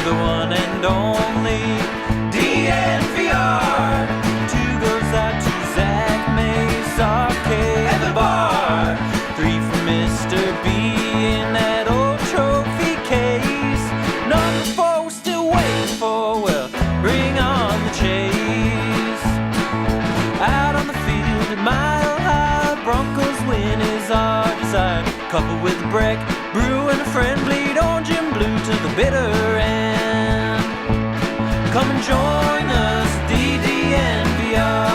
the one and only DNVR. Two goes out to Zach, Mace, Arcade, and the bar. Three for Mr. B in that old trophy case. Number four we're still waiting for, well, bring on the chase. Out on the field at Mile High, Broncos win is our desire. Coupled with a break, brew and a friend, bleed orange and blue to the bitter end. Come and join us, DNVR.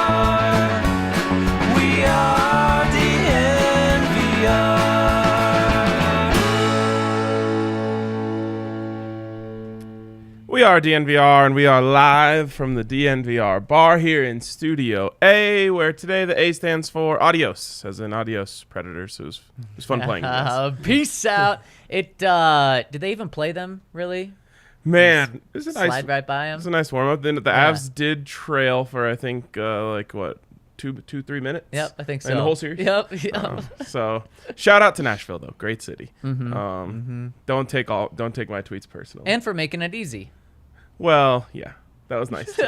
We are DNVR. We are DNVR, and we are live from the DNVR Bar here in Studio A, where today the A stands for adios, as in adios, Predators. It was fun playing this. Peace out. Did they even play them, really? Man, it was a Slide right by them? It was a nice warm-up. Then the Avs did trail for, I think, 2-3 minutes? Yep, I think so. In the whole series? Yep. So, shout out to Nashville, though. Great city. Don't take my tweets personal. And for making it easy. Well, yeah, that was nice. Too.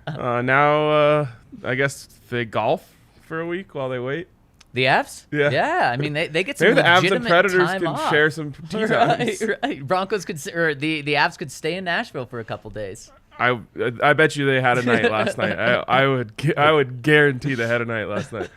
Now, I guess they golf for a week while they wait. The Avs? Yeah. Yeah, I mean, they get some Maybe the Avs legitimate and Predators time can off. share some tea times. Right. Broncos could, or the Avs could stay in Nashville for a couple days. I bet you they had a night last night. I would guarantee they had a night last night.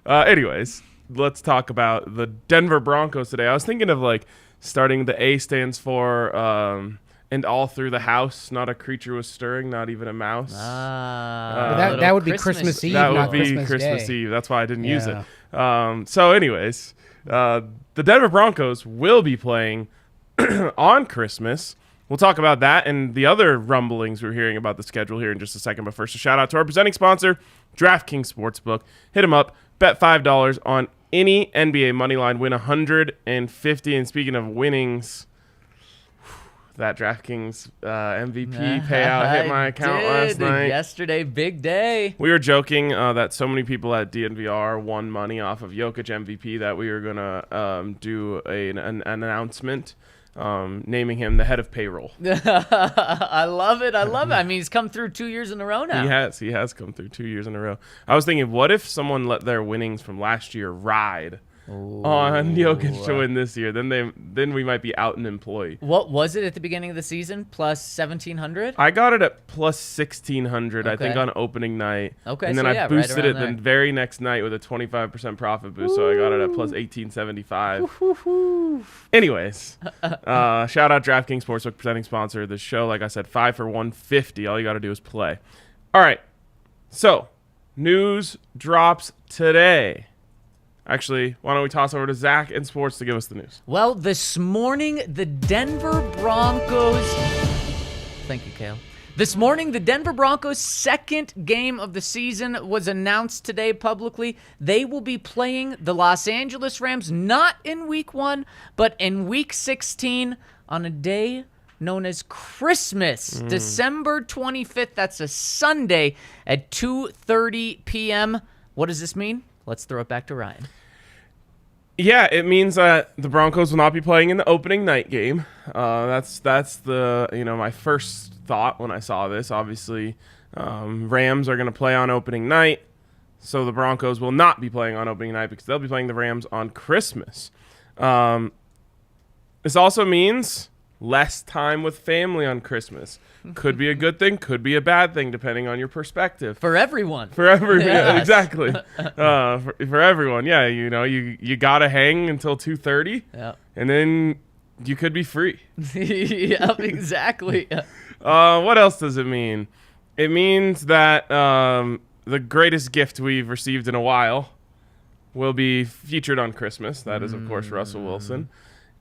Anyways, let's talk about the Denver Broncos today. I was thinking of starting the A stands for and all through the house, not a creature was stirring, not even a mouse. That would be Christmas Eve, that not would be Christmas Day. Eve. That's why I didn't use it. So anyways, the Denver Broncos will be playing on Christmas. We'll talk about that and the other rumblings we're hearing about the schedule here in just a second. But first, a shout out to our presenting sponsor, DraftKings Sportsbook. Hit them up. Bet $5 on any NBA money line. Win $150. And speaking of winnings, that DraftKings MVP payout hit my account last night. Yesterday, big day. We were joking that so many people at DNVR won money off of Jokic MVP that we were going to do an announcement naming him the head of payroll. I love it. I mean, he's come through 2 years in a row now. He has come through 2 years in a row. I was thinking, what if someone let their winnings from last year ride on Jokic to win this year? Then we might be out an employee. What was it at the beginning of the season? Plus 1,700? I got it at plus 1,600, I think, Okay. on opening night. Okay, and then so I yeah, right boosted it around the very next night with a 25% profit boost, so I got it at plus 1,875. Anyways, shout out DraftKings Sportsbook, presenting sponsor of the show. Like I said, 5 for $150. All you got to do is play. All right, so news drops today. Actually, why don't we toss over to Zach in sports to give us the news? Well, this morning, the Denver Broncos... Thank you, Kale. This morning, the Denver Broncos' second game of the season was announced today publicly. They will be playing the Los Angeles Rams, not in Week 1, but in Week 16 on a day known as Christmas, December 25th. That's a Sunday at 2:30 p.m. What does this mean? Let's throw it back to Ryan. Yeah, it means that the Broncos will not be playing in the opening night game. That's the my first thought when I saw this. Obviously, Rams are going to play on opening night, so the Broncos will not be playing on opening night because they'll be playing the Rams on Christmas. This also means less time with family on Christmas. Could be a good thing, could be a bad thing, depending on your perspective. For everyone. Yes. Exactly. For everyone, yeah. You gotta hang until 2:30, and then you could be free. Yep, exactly. What else does it mean? It means that the greatest gift we've received in a while will be featured on Christmas. That is, of course, Russell Wilson,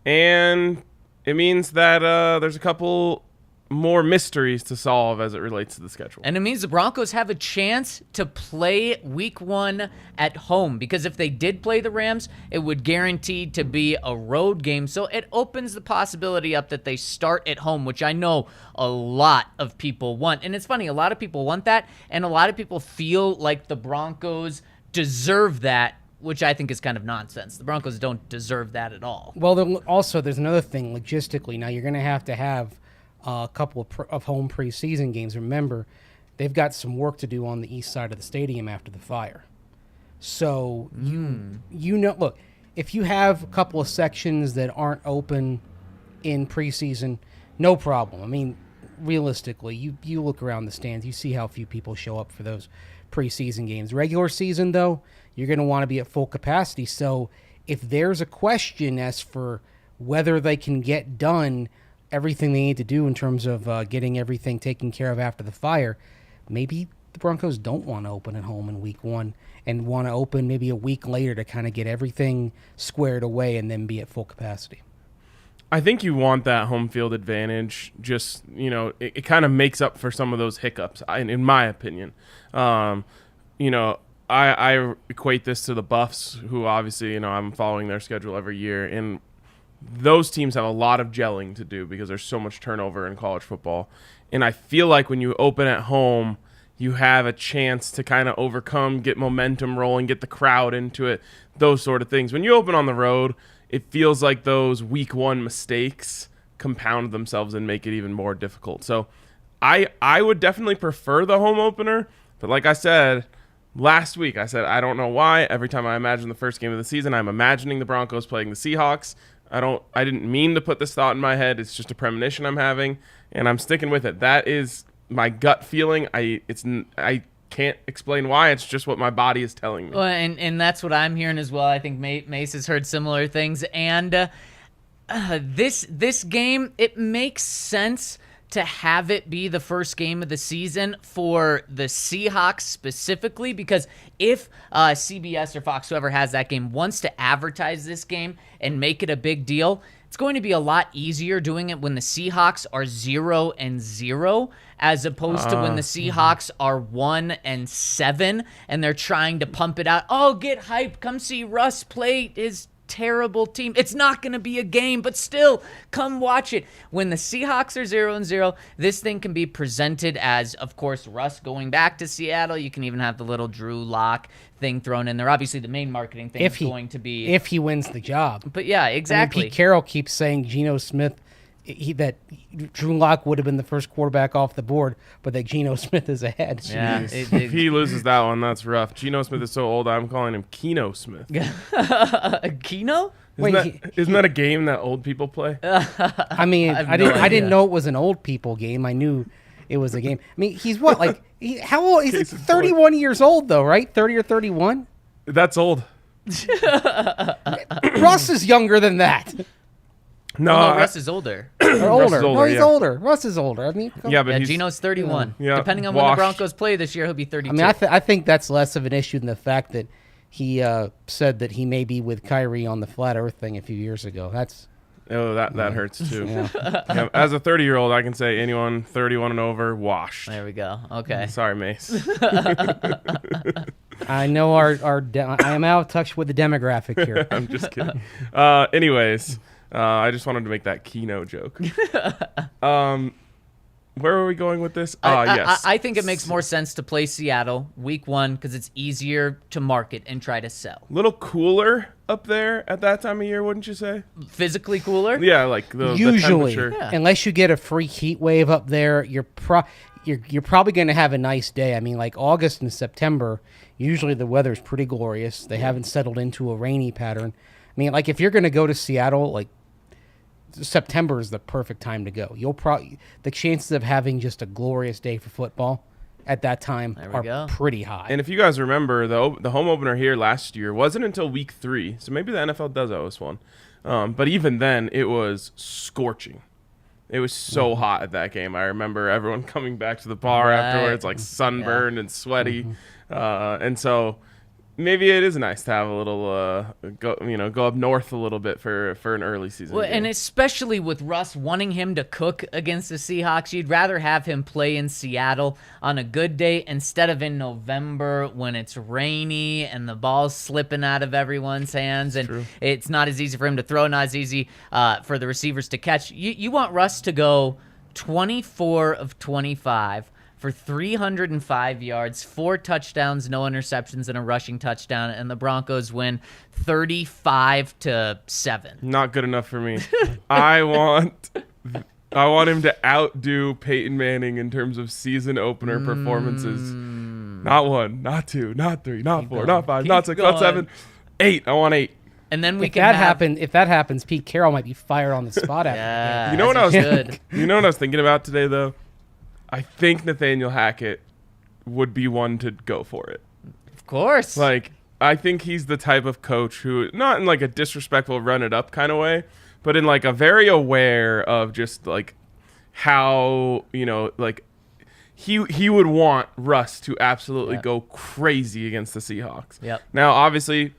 and it means that there's a couple more mysteries to solve as it relates to the schedule. And it means the Broncos have a chance to play Week 1 at home, because if they did play the Rams, it would guarantee to be a road game. So it opens the possibility up that they start at home, which I know a lot of people want. And it's funny, a lot of people want that, and a lot of people feel like the Broncos deserve that, which I think is kind of nonsense. The Broncos don't deserve that at all. Well, there's another thing logistically. Now you're going to have a couple of home preseason games. Remember, they've got some work to do on the east side of the stadium after the fire. So look, if you have a couple of sections that aren't open in preseason, no problem. I mean, realistically, you look around the stands, you see how few people show up for those preseason games. Regular season, though, you're going to want to be at full capacity. So if there's a question as for whether they can get done everything they need to do in terms of getting everything taken care of after the fire, maybe the Broncos don't want to open at home in week 1 and want to open maybe a week later to kind of get everything squared away and then be at full capacity. I think you want that home field advantage. Just, it kind of makes up for some of those hiccups, in my opinion. I equate this to the Buffs, who obviously, I'm following their schedule every year, and those teams have a lot of gelling to do because there's so much turnover in college football. And I feel like when you open at home, you have a chance to kind of overcome, get momentum rolling, get the crowd into it, those sort of things. When you open on the road, it feels like those week 1 mistakes compound themselves and make it even more difficult. So I would definitely prefer the home opener, but like I said last week, I don't know why. Every time I imagine the first game of the season, I'm imagining the Broncos playing the Seahawks. I didn't mean to put this thought in my head. It's just a premonition I'm having, and I'm sticking with it. That is my gut feeling. I can't explain why. It's just what my body is telling me. Well, and that's what I'm hearing as well. I think Mace has heard similar things. And this game, it makes sense to have it be the first game of the season for the Seahawks specifically, because if CBS or Fox, whoever has that game, wants to advertise this game and make it a big deal, it's going to be a lot easier doing it when the Seahawks are 0-0 as opposed to when the Seahawks are 1-7 and they're trying to pump it out. Oh, get hyped. Come see Russ play his terrible team. It's not going to be a game, but still, come watch it. When the Seahawks are 0-0, this thing can be presented as, of course, Russ going back to Seattle. You can even have the little Drew Lock thing thrown in there. Obviously, the main marketing thing is going to be if he wins the job. But yeah, exactly. Pete Carroll keeps saying Geno Smith, that Drew Lock would have been the first quarterback off the board, but that Geno Smith is ahead. Yeah, if he loses that one, that's rough. Geno Smith is so old, I'm calling him Keno Smith. Keno? Isn't that a game that old people play? I mean, I didn't know it was an old people game. I knew it was a game. I mean, he's what, like, how old? He's 31 years old, though, right? 30 or 31? That's old. Russ is younger than that. No, Russ is older. Or older. older. No, he's older. Russ is older. I mean, but Geno's 31. Yeah, Depending on when the Broncos play this year, he'll be 32. I mean, I think that's less of an issue than the fact that he said that he may be with Kyrie on the flat Earth thing a few years ago. That hurts too. Yeah. As a 30-year-old, I can say anyone 31 and over washed. There we go. Okay. Sorry, Mace. I know I am out of touch with the demographic here. I'm just kidding. Anyways, I just wanted to make that Keno joke. Where are we going with this? Yes. I think it makes more sense to play Seattle week 1 because it's easier to market and try to sell. A little cooler up there at that time of year, wouldn't you say? Physically cooler? Yeah, like the usually, temperature. Unless you get a freak heat wave up there, you're probably going to have a nice day. I mean, like August and September, usually the weather's pretty glorious. They haven't settled into a rainy pattern. I mean, like if you're going to go to Seattle, like September is the perfect time to go. The chances of having just a glorious day for football at that time are pretty high. And if you guys remember, the home opener here last year wasn't until week 3, so maybe the NFL does owe us one. But even then, it was scorching. It was so hot at that game. I remember everyone coming back to the bar afterwards, like sunburned and sweaty. And so maybe it is nice to have a little go up north a little bit for an early season game. And especially with Russ wanting him to cook against the Seahawks, you'd rather have him play in Seattle on a good day instead of in November when it's rainy and the ball's slipping out of everyone's hands and it's not as easy for him to throw, not as easy for the receivers to catch. You want Russ to go 24 of 25 for 305 yards, 4 touchdowns, no interceptions, and a rushing touchdown, and the Broncos win 35-7. Not good enough for me. I want I want him to outdo Peyton Manning in terms of season opener performances. Not 1, not 2, not 3, not 4, not 5, not 6, not 7, 8. I want 8. And then we If can that have... if that happens, Pete Carroll might be fired on the spot after the game. You know what I was good. You know what I was thinking about today though? I think Nathaniel Hackett would be one to go for it. Of course. Like, I think he's the type of coach who, not in like a disrespectful run it up kind of way, but in like a very aware of just like how, like he would want Russ to absolutely go crazy against the Seahawks. Yep. Now, obviously,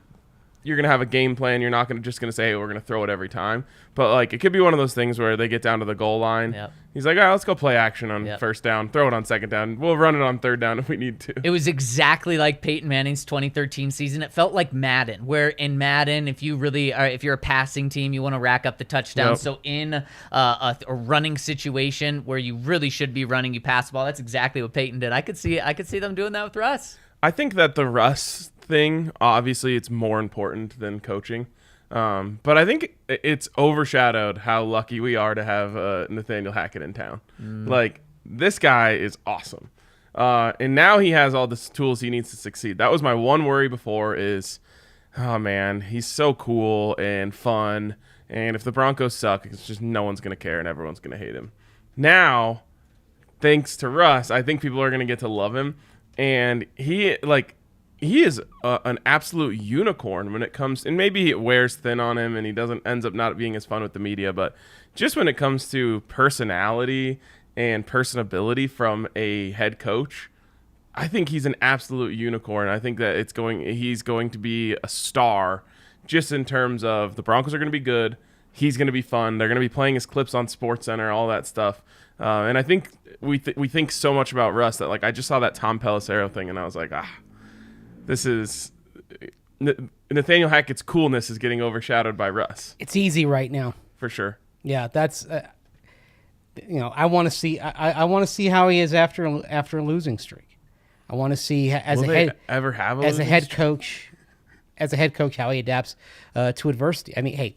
you're going to have a game plan. You're not just going to say, hey, we're going to throw it every time. But, like, it could be one of those things where they get down to the goal line. Yep. He's like, all right, let's go play action on first down. Throw it on second down. We'll run it on third down if we need to. It was exactly like Peyton Manning's 2013 season. It felt like Madden, where in Madden, if you're a passing team, you want to rack up the touchdowns. Yep. So in a running situation where you really should be running, you pass the ball. That's exactly what Peyton did. I could see them doing that with Russ. I think that the Russ thing, obviously, it's more important than coaching. But I think it's overshadowed how lucky we are to have Nathaniel Hackett in town. Like, this guy is awesome. And now he has all the tools he needs to succeed. That was my one worry before is, oh, man, he's so cool and fun. And if the Broncos suck, it's just no one's going to care and everyone's going to hate him. Now, thanks to Russ, I think people are going to get to love him. And he is an absolute unicorn when it comes, and maybe it wears thin on him and he ends up not being as fun with the media, but just when it comes to personality and personability from a head coach, I think he's an absolute unicorn. I think that he's going to be a star just in terms of the Broncos are going to be good. He's going to be fun. They're going to be playing his clips on SportsCenter, all that stuff. And I think we think so much about Russ that, like, I just saw that Tom Pelissero thing and I was like, this is Nathaniel Hackett's coolness is getting overshadowed by Russ. It's easy right now. For sure. Yeah, that's I want to see. I want to see how he is after a losing streak. I want to see as Will a head they ever have as a head coach, how he adapts to adversity. I mean, hey,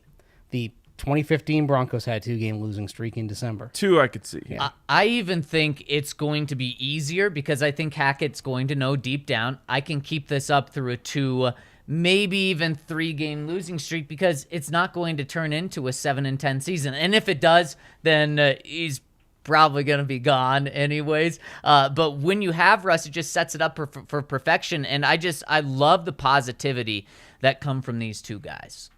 the 2015 Broncos had a 2-game losing streak in December. 2 I could see. Yeah. I even think it's going to be easier because I think Hackett's going to know deep down, I can keep this up through a 2, maybe even 3-game losing streak because it's not going to turn into a 7-10 season. And if it does, then he's probably going to be gone anyways. But when you have Russ, it just sets it up for perfection. And I love the positivity that come from these two guys.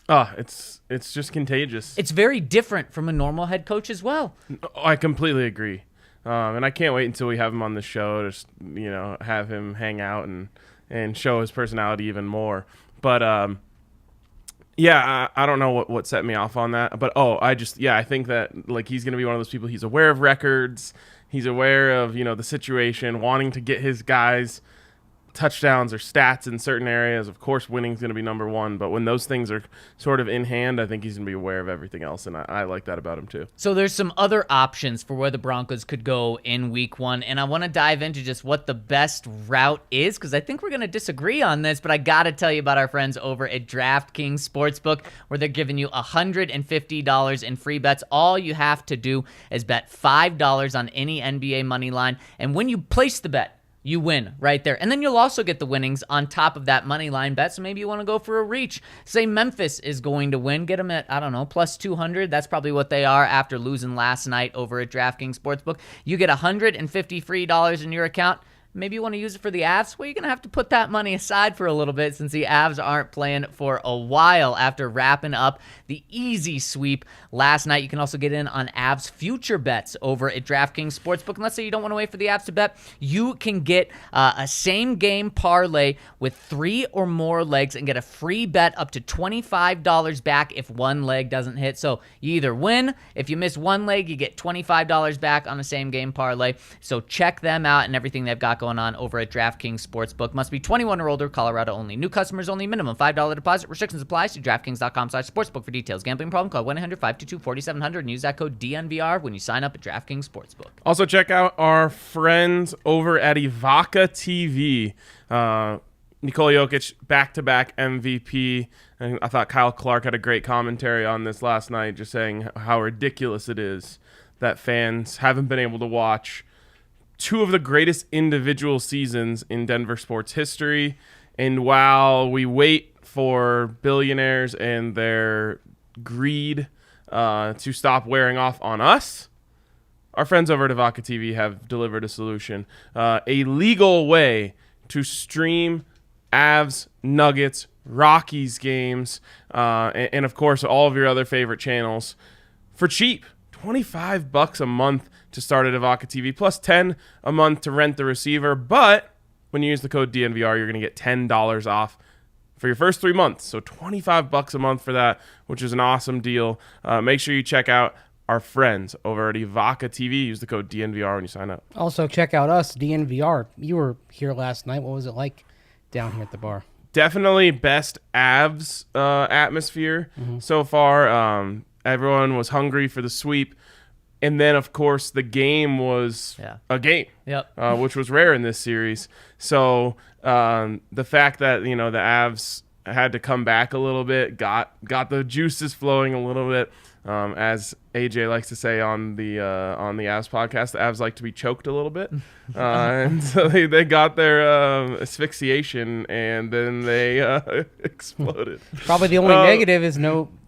It's just contagious. It's very different from a normal head coach as well. I completely agree. And I can't wait until we have him on the show to, have him hang out and show his personality even more. But, I don't know what set me off on that. But, I think that, like, he's going to be one of those people. He's aware of records. He's aware of, the situation, wanting to get his guys touchdowns or stats in certain areas. Of course, winning is going to be number one, but when those things are sort of in hand, I think he's going to be aware of everything else, and I like that about him too. So there's some other options for where the Broncos could go in week 1, and I want to dive into just what the best route is, because I think we're going to disagree on this, but I got to tell you about our friends over at DraftKings Sportsbook, where they're giving you $150 in free bets. All you have to do is bet $5 on any NBA money line, and when you place the bet, you win right there. And then you'll also get the winnings on top of that money line bet. So maybe you want to go for a reach. Say Memphis is going to win. Get them at, plus 200. That's probably what they are after losing last night over at DraftKings Sportsbook. You get $150 free in your account. Maybe you want to use it for the Avs? Well, you're going to have to put that money aside for a little bit since the Avs aren't playing for a while after wrapping up the easy sweep last night. You can also get in on Avs future bets over at DraftKings Sportsbook. And let's say you don't want to wait for the Avs to bet. You can get a same-game parlay with 3 or more legs and get a free bet up to $25 back if one leg doesn't hit. So you either win. If you miss one leg, you get $25 back on a same-game parlay. So check them out and everything they've got going on over at DraftKings Sportsbook. Must be 21 or older, Colorado only. New customers only, minimum $5 deposit. Restrictions apply. See DraftKings.com/sportsbook for details. Gambling problem? Call 1-800-522-4700 and use that code DNVR when you sign up at DraftKings Sportsbook. Also, check out our friends over at Ivaca TV. Nikola Jokic, back-to-back MVP. And I thought Kyle Clark had a great commentary on this last night, just saying how ridiculous it is that fans haven't been able to watch two of the greatest individual seasons in Denver sports history. And while we wait for billionaires and their greed to stop wearing off on us, our friends over at Avaca TV have delivered a solution, a legal way to stream Avs, Nuggets, Rockies games, and of course all of your other favorite channels for cheap. $25 a month to start at Avaca TV, plus $10 a month to rent the receiver. But when you use the code DNVR, you're going to get $10 off for your first 3 months. So $25 a month for that, which is an awesome deal. Make sure you check out our friends over at Avaca TV. Use the code DNVR when you sign up. Also, check out us, DNVR. You were here last night. What was it like down here at the bar? Definitely best Avs atmosphere so far. Everyone was hungry for the sweep. And then, of course, the game was a game, which was rare in this series. So the fact that, the Avs had to come back a little bit, got the juices flowing a little bit. As AJ likes to say on the Avs podcast, the Avs like to be choked a little bit. And so they got their asphyxiation, and then they exploded. Probably the only negative is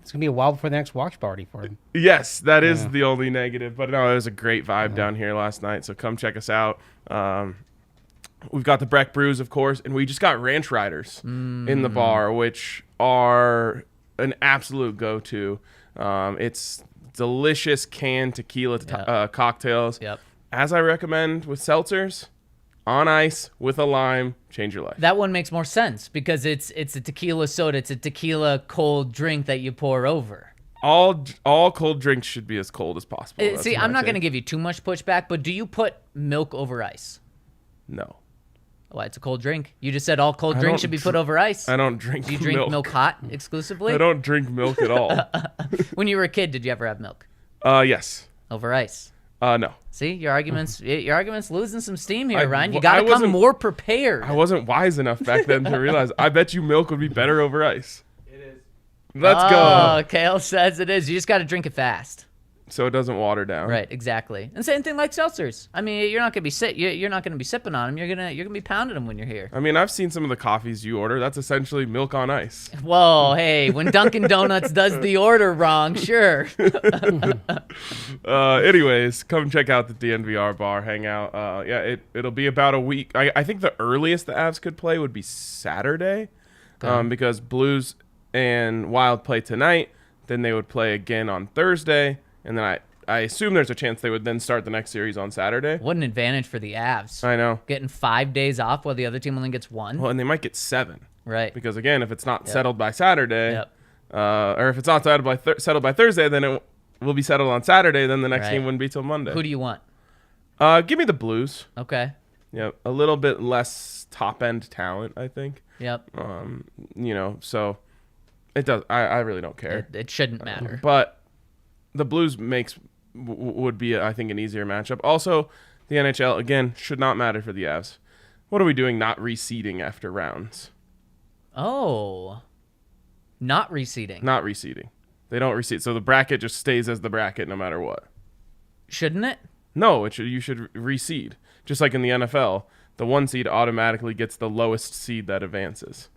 it's going to be a while before the next watch party for him. Yes, that is the only negative. But no, it was a great vibe down here last night. So come check us out. We've got the Breck Brews, of course, and we just got Ranch Riders in the bar, which are an absolute go-to. It's delicious canned tequila cocktails. As I recommend with seltzers, on ice with a lime, change your life. That one makes more sense because it's a tequila soda. It's a tequila cold drink that you pour over. All cold drinks should be as cold as possible. See, I'm not going to give you too much pushback, but do you put milk over ice? No. Well, it's a cold drink. You just said all cold drinks should be put over ice. I don't drink milk. Do you drink milk hot exclusively? I don't drink milk at all. When you were a kid, did you ever have milk? Yes. Over ice? No. See, your argument's losing some steam here, Ryan. You got to come more prepared. I wasn't wise enough back then to realize. I bet you milk would be better over ice. It is. Let's go. Kale says it is. You just got to drink it fast. So it doesn't water down. Right, exactly. And same thing like seltzers. I mean, you're not gonna be you're not gonna be sipping on them. You're gonna be pounding them when you're here. I mean, I've seen some of the coffees you order. That's essentially milk on ice. Whoa, hey, when Dunkin' Donuts does the order wrong, sure. Anyways, come check out the DNVR bar, hang out. It'll be about a week. I think the earliest the Avs could play would be Saturday, because Blues and Wild play tonight. Then they would play again on Thursday. And then I assume there's a chance they would then start the next series on Saturday. What an advantage for the Avs. I know. Getting 5 days off while the other team only gets 1. Well, and they might get 7. Right. Because, again, if it's not settled by Saturday, or if it's not settled by Thursday, then it will be settled on Saturday. Then the next game wouldn't be till Monday. Who do you want? Give me the Blues. Okay. Yep. A little bit less top-end talent, I think. Yep. So it does. I really don't care. It shouldn't matter. But the Blues would be, I think, an easier matchup. Also, the NHL, again, should not matter for the Avs. What are we doing not reseeding after rounds? Oh. Not reseeding. Not reseeding. They don't reseed. So the bracket just stays as the bracket no matter what. Shouldn't it? No, you should reseed. Just like in the NFL, the 1 seed automatically gets the lowest seed that advances.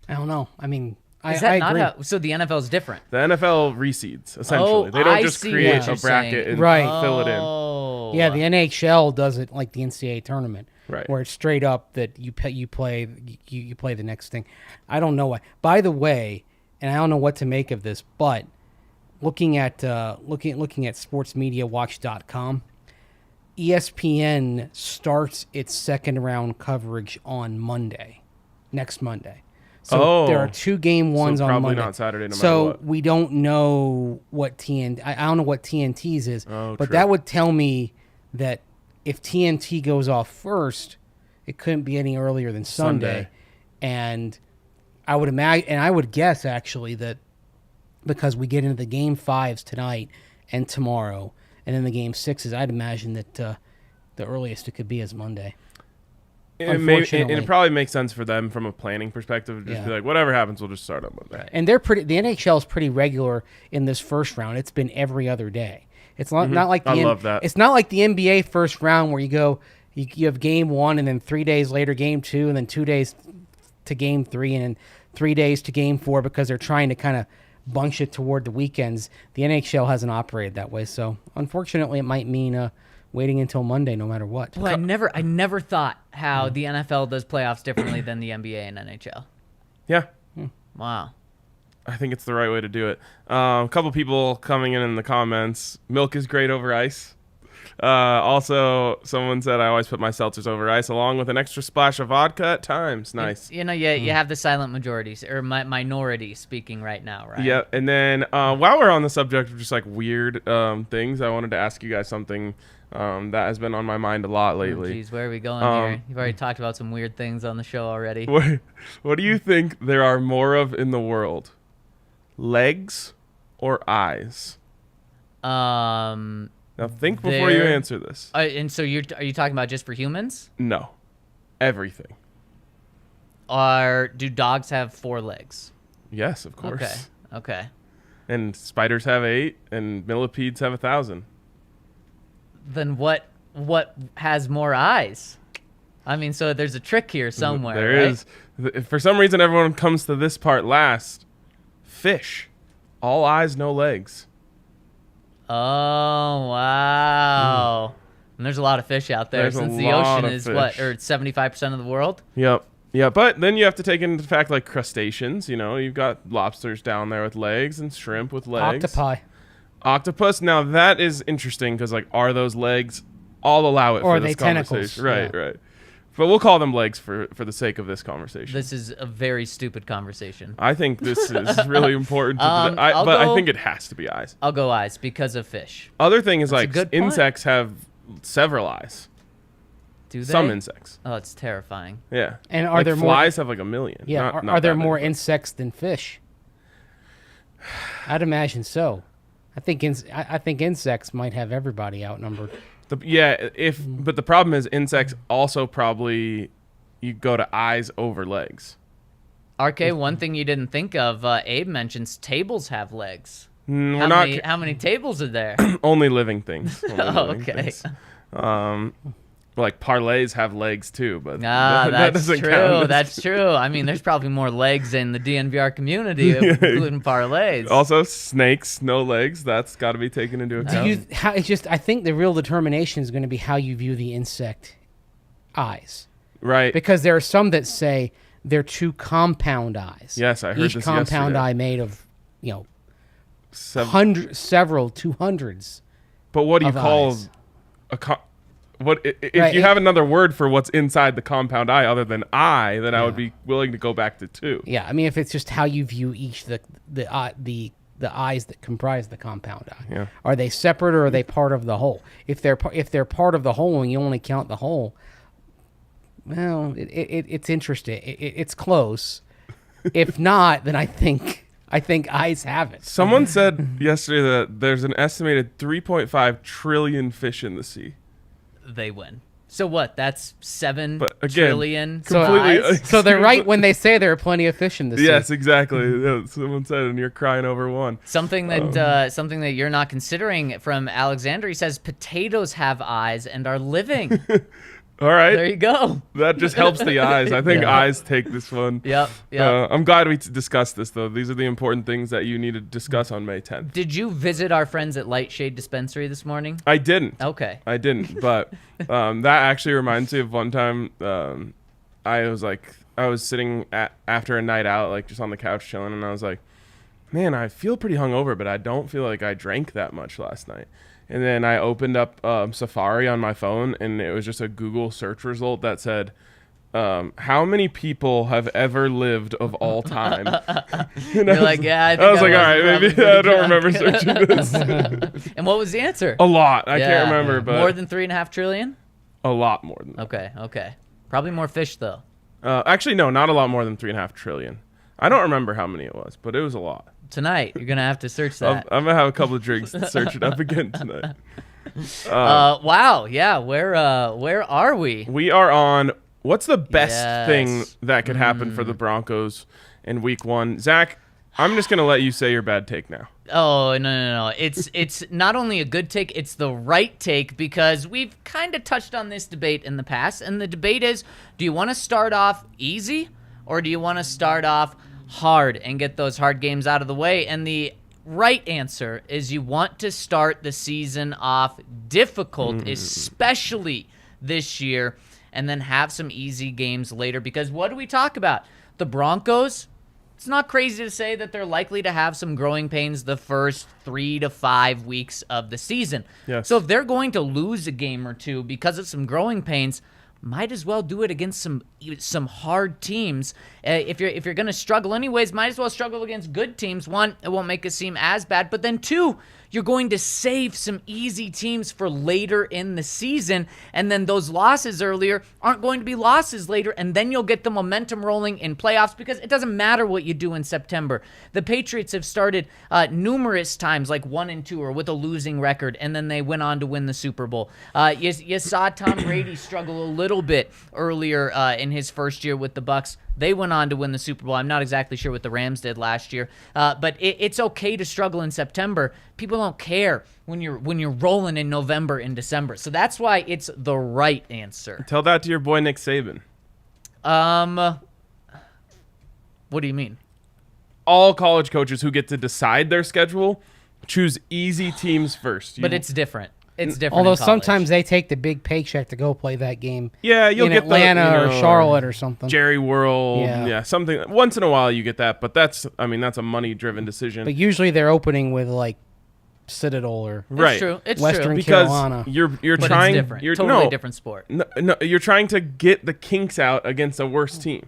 I don't know. I mean... Is that I not agree. how? So the NFL is different. The NFL reseeds, essentially. They don't just create a bracket and fill it in. Oh. Yeah, the NHL does it like the NCAA tournament, Right. where it's straight up that you play the next thing. I don't know why. By the way, and I don't know what to make of this, but looking at sportsmediawatch.com, ESPN starts its second round coverage on next Monday. So there are 2 game ones on Monday. Probably not Saturday, no so matter what. we don't know what TNT. I don't know what TNT's is, but true. that would tell me that if TNT goes off first, it couldn't be any earlier than Sunday. And I would imagine, and I would guess actually that because we get into the game 5s tonight and tomorrow, and then the game 6s, I'd imagine that the earliest it could be is Monday. Unfortunately. It probably makes sense for them from a planning perspective to just be like, whatever happens, we'll just start on Monday. And the NHL is pretty regular in this first round. It's been every other day. It's not like I love that. It's not like the NBA first round where you have game 1 and then 3 days later game 2 and then 2 days to game 3 and then 3 days to game 4 because they're trying to kind of bunch it toward the weekends. The NHL hasn't operated that way, so unfortunately it might mean waiting until Monday no matter what. Well, I never thought how the NFL does playoffs differently than the NBA and NHL. Yeah. Wow. I think it's the right way to do it. A couple people coming in the comments. Milk is great over ice. Also, someone said I always put my seltzers over ice along with an extra splash of vodka at times. Nice. You have the silent majorities or minority speaking right now, right? Yeah. And then while we're on the subject of just like weird things, I wanted to ask you guys something that has been on my mind a lot lately. Jeez, where are we going here? You've already talked about some weird things on the show already. What do you think there are more of in the world? Legs or eyes? Now think before you answer this. And so are you talking about just for humans? No. Everything. Do dogs have 4 legs? Yes, of course. Okay. And spiders have 8 and millipedes have 1,000. Then what has more eyes? I mean, so there's a trick here somewhere. There right? is. For some reason, everyone comes to this part last. Fish. All eyes, no legs. Oh, wow. And there's a lot of fish out there since the ocean is what, or 75% of the world? Yep. Yeah, but then you have to take into fact like crustaceans. You know, you've got lobsters down there with legs and shrimp with legs. Octopus. Now that is interesting because like, are those legs? I'll allow it or for this conversation. Tentacles? Right. But we'll call them legs for the sake of this conversation. This is a very stupid conversation. I think this is really important. I think it has to be eyes. I'll go eyes because of fish. Other thing is That's like insects have several eyes. Do they? Some insects. Oh, it's terrifying. Yeah. And are like there flies have like 1 million? Yeah. Not are there that more many, insects than fish? I'd imagine so. I think insects might have everybody outnumbered. but the problem is insects also probably you go to eyes over legs. RK, one thing you didn't think of, Abe mentions tables have legs. How many tables are there? Only living things. Okay. Like parlays have legs too, but that doesn't that's true. count. That's true. I mean, there's probably more legs in the DNVR community, including parlays. Also, snakes, no legs. That's got to be taken into account. I think the real determination is going to be how you view the insect eyes. Right. Because there are some that say they're 2 compound eyes. Yes, I heard Each this compound yesterday. eye made of, several 200s. But what do you of call eyes. if you have another word for what's inside the compound eye other than eye, then I would be willing to go back to 2. Yeah, I mean, if it's just how you view each the eyes that comprise the compound eye. Yeah. Are they separate or are they part of the whole? If they're part of the whole and you only count the whole, well, it's interesting. It's close. If not, then I think eyes have it. Someone said yesterday that there's an estimated 3.5 trillion fish in the sea. They win. So what? That's 7 But again, trillion completely- eyes? So they're right when they say there are plenty of fish in the sea. Yes, exactly. Yeah, someone said, and you're crying over one. Something that you're not considering from Alexander. He says potatoes have eyes and are living. All right. There you go. That just helps the eyes. I think Yeah. eyes take this one. Yep. I'm glad we discussed this, though. These are the important things that you need to discuss on May 10th. Did you visit our friends at Lightshade Dispensary this morning? I didn't. Okay. I didn't, but that actually reminds me of one time I was sitting after a night out, like just on the couch chilling, and I was like, man, I feel pretty hungover, but I don't feel like I drank that much last night. And then I opened up Safari on my phone, and it was just a Google search result that said, how many people have ever lived of all time? You're like, yeah, I think I was like, all right, probably maybe I don't drunk. remember searching this. And what was the answer? A lot. I can't remember, but more than 3.5 trillion? a lot more than that. Okay. Probably more fish though. Actually, no, not a lot more than 3.5 trillion. I don't remember how many it was, but it was a lot. Tonight, you're gonna have to search that. I'm gonna have a couple of drinks and search it up again tonight. Wow. Yeah. Where are we? We are on What's the best Yes. thing that could happen for the Broncos in week 1? Zach, I'm just going to let you say your bad take now. Oh, no. It's not only a good take, it's the right take, because we've kind of touched on this debate in the past, and the debate is, do you want to start off easy or do you want to start off hard and get those hard games out of the way? And the right answer is you want to start the season off difficult, especially this year, and then have some easy games later, because what do we talk about? The Broncos, it's not crazy to say that they're likely to have some growing pains the first 3 to 5 weeks of the season. Yes. So if they're going to lose a game or two because of some growing pains, might as well do it against some hard teams. If you're going to struggle anyways, might as well struggle against good teams. One, it won't make it seem as bad, but then two, you're going to save some easy teams for later in the season, and then those losses earlier aren't going to be losses later, and then you'll get the momentum rolling in playoffs, because it doesn't matter what you do in September. The Patriots have started numerous times like 1-2 or with a losing record, and then they went on to win the Super Bowl. You saw Tom Brady struggle a little bit earlier in his first year with the Bucs. They went on to win the Super Bowl. I'm not exactly sure what the Rams did last year, but it's okay to struggle in September. People don't care when you're rolling in November and December. So that's why it's the right answer. Tell that to your boy Nick Saban. What do you mean? All college coaches who get to decide their schedule choose easy teams first. But it's different. It's different. Although in college. sometimes they take the big paycheck to go play that game. Yeah, you'll in get Atlanta or Charlotte or something. Jerry World, Yeah. something. Once in a while you get that, but that's a money-driven decision. But usually they're opening with like Citadel or It's right. true. It's Western true. because Carolina. you're But trying. it's different. You're Totally no, different sport. No, you're trying to get the kinks out against a worse team.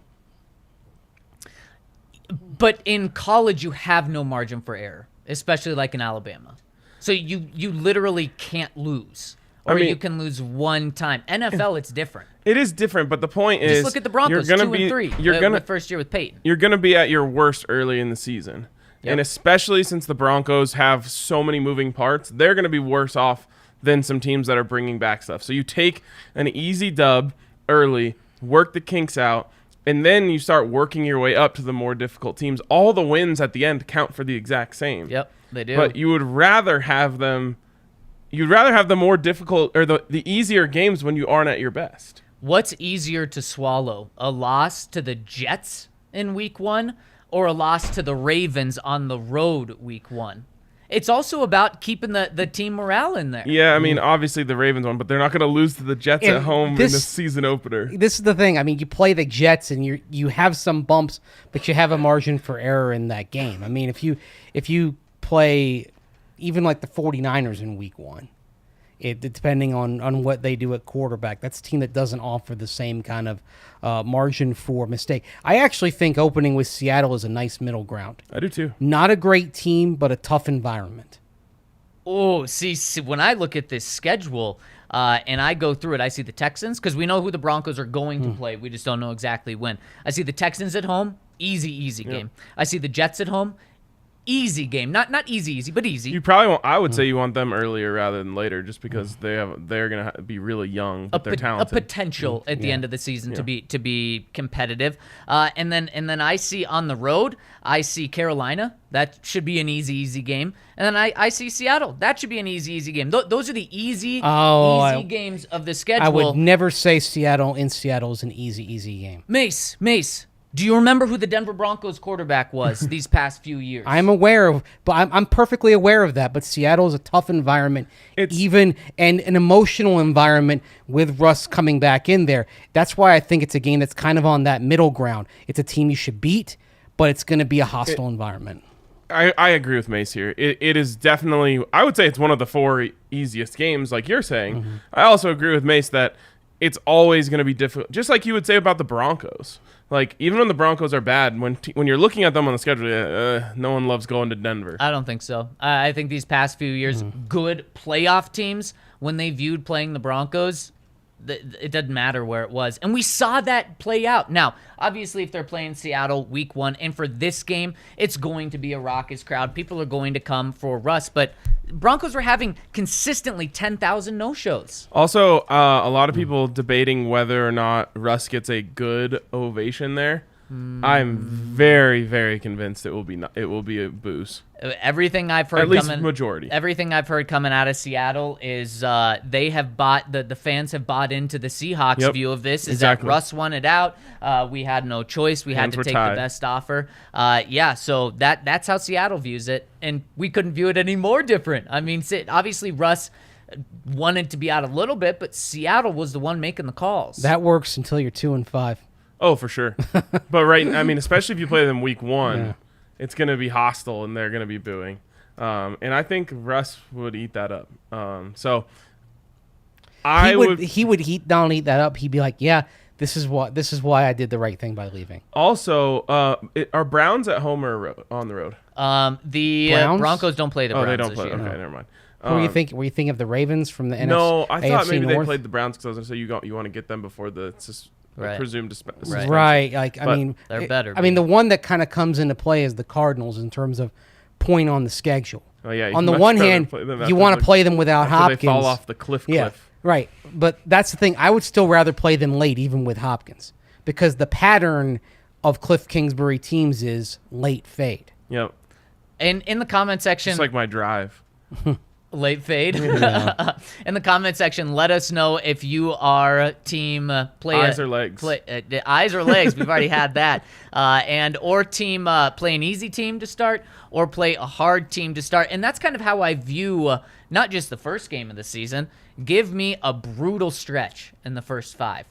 But in college, you have no margin for error, especially like in Alabama. So you literally can't lose. Or you can lose one time. NFL, it's different. It is different, but the point is, Just look at the Broncos, you're gonna 2-3. You're gonna the first year with Peyton. You're gonna be at your worst early in the season, and especially since the Broncos have so many moving parts, they're gonna be worse off than some teams that are bringing back stuff. So you take an easy dub early, work the kinks out, and then you start working your way up to the more difficult teams. All the wins at the end count for the exact same. Yep, they do. But you would rather have them. You'd rather have the more difficult or the easier games when you aren't at your best. What's easier to swallow? A loss to the Jets in week 1 or a loss to the Ravens on the road week 1? It's also about keeping the team morale in there. Yeah, I mean, obviously the Ravens won, but they're not going to lose to the Jets And at home in this- the season opener. This is the thing. I mean, you play the Jets and you have some bumps, but you have a margin for error in that game. I mean, if you play even like the 49ers in week 1, depending on what they do at quarterback, that's a team that doesn't offer the same kind of margin for mistake. I actually think opening with Seattle is a nice middle ground. I do too. Not a great team, but a tough environment. Oh, see, when I look at this schedule and I go through it, I see the Texans, because we know who the Broncos are going to play. We just don't know exactly when. I see the Texans at home, easy game. I see the Jets at home, easy game. Not easy, but easy. You probably want. I would say you want them earlier rather than later, just because they're going to be really young, but they're talented. A potential at the end of the season to be competitive. And then I see on the road, I see Carolina. That should be an easy game. And then I see Seattle. That should be an easy game. Those are the easy games of the schedule. I would never say Seattle is an easy game. Mace. Do you remember who the Denver Broncos quarterback was these past few years? I'm aware of, but I'm perfectly aware of that. But Seattle is a tough environment, and an emotional environment with Russ coming back in there. That's why I think it's a game that's kind of on that middle ground. It's a team you should beat, but it's going to be a hostile environment. I agree with Mace here. It is definitely, I would say it's one of the 4 easiest games, like you're saying. Mm-hmm. I also agree with Mace that it's always going to be difficult, just like you would say about the Broncos. Like, even when the Broncos are bad, when you're looking at them on the schedule, no one loves going to Denver. I don't think so. I think these past few years, good playoff teams, when they viewed playing the Broncos, It doesn't matter where it was. And we saw that play out. Now, obviously, if they're playing Seattle week 1, and for this game, it's going to be a raucous crowd. People are going to come for Russ. But Broncos were having consistently 10,000 no-shows. Also, a lot of people debating whether or not Russ gets a good ovation there. I'm very, very convinced it will be a booze. Everything I've heard, at least majority. Everything I've heard coming out of Seattle is they have bought the fans have bought into the Seahawks view of this. Is that Russ won it out? We had no choice. We had to take the best offer. So that's how Seattle views it, and we couldn't view it any more different. I mean, obviously Russ wanted to be out a little bit, but Seattle was the one making the calls. That works until you're 2-5. Oh, for sure. But especially if you play them week 1, it's going to be hostile and they're going to be booing. And I think Russ would eat that up. He would not eat that up. He'd be like, yeah, this is why I did the right thing by leaving. Also, are Browns at home or on the road? The Broncos don't play the Browns. Oh, they don't play. This year. Okay, never mind. Were you thinking of the Ravens from the NFC? No, I thought maybe North? they played the Browns because I was going to say you want to get them before the presumed suspension. Right. They're better. I mean, the one that kind of comes into play is the Cardinals in terms of point on the schedule. Oh, yeah. On the one hand, you want to play them without Hopkins. They fall off the cliff. Yeah, right. But that's the thing. I would still rather play them late, even with Hopkins, because the pattern of Cliff Kingsbury teams is late fade. Yep. And in the comment section, just like my drive. Late fade. Yeah. In the comment section, let us know if you are team eyes or legs. Eyes or legs. We've already had that. Or team play an easy team to start, or play a hard team to start. And that's kind of how I view not just the first game of the season. Give me a brutal stretch in the first 5,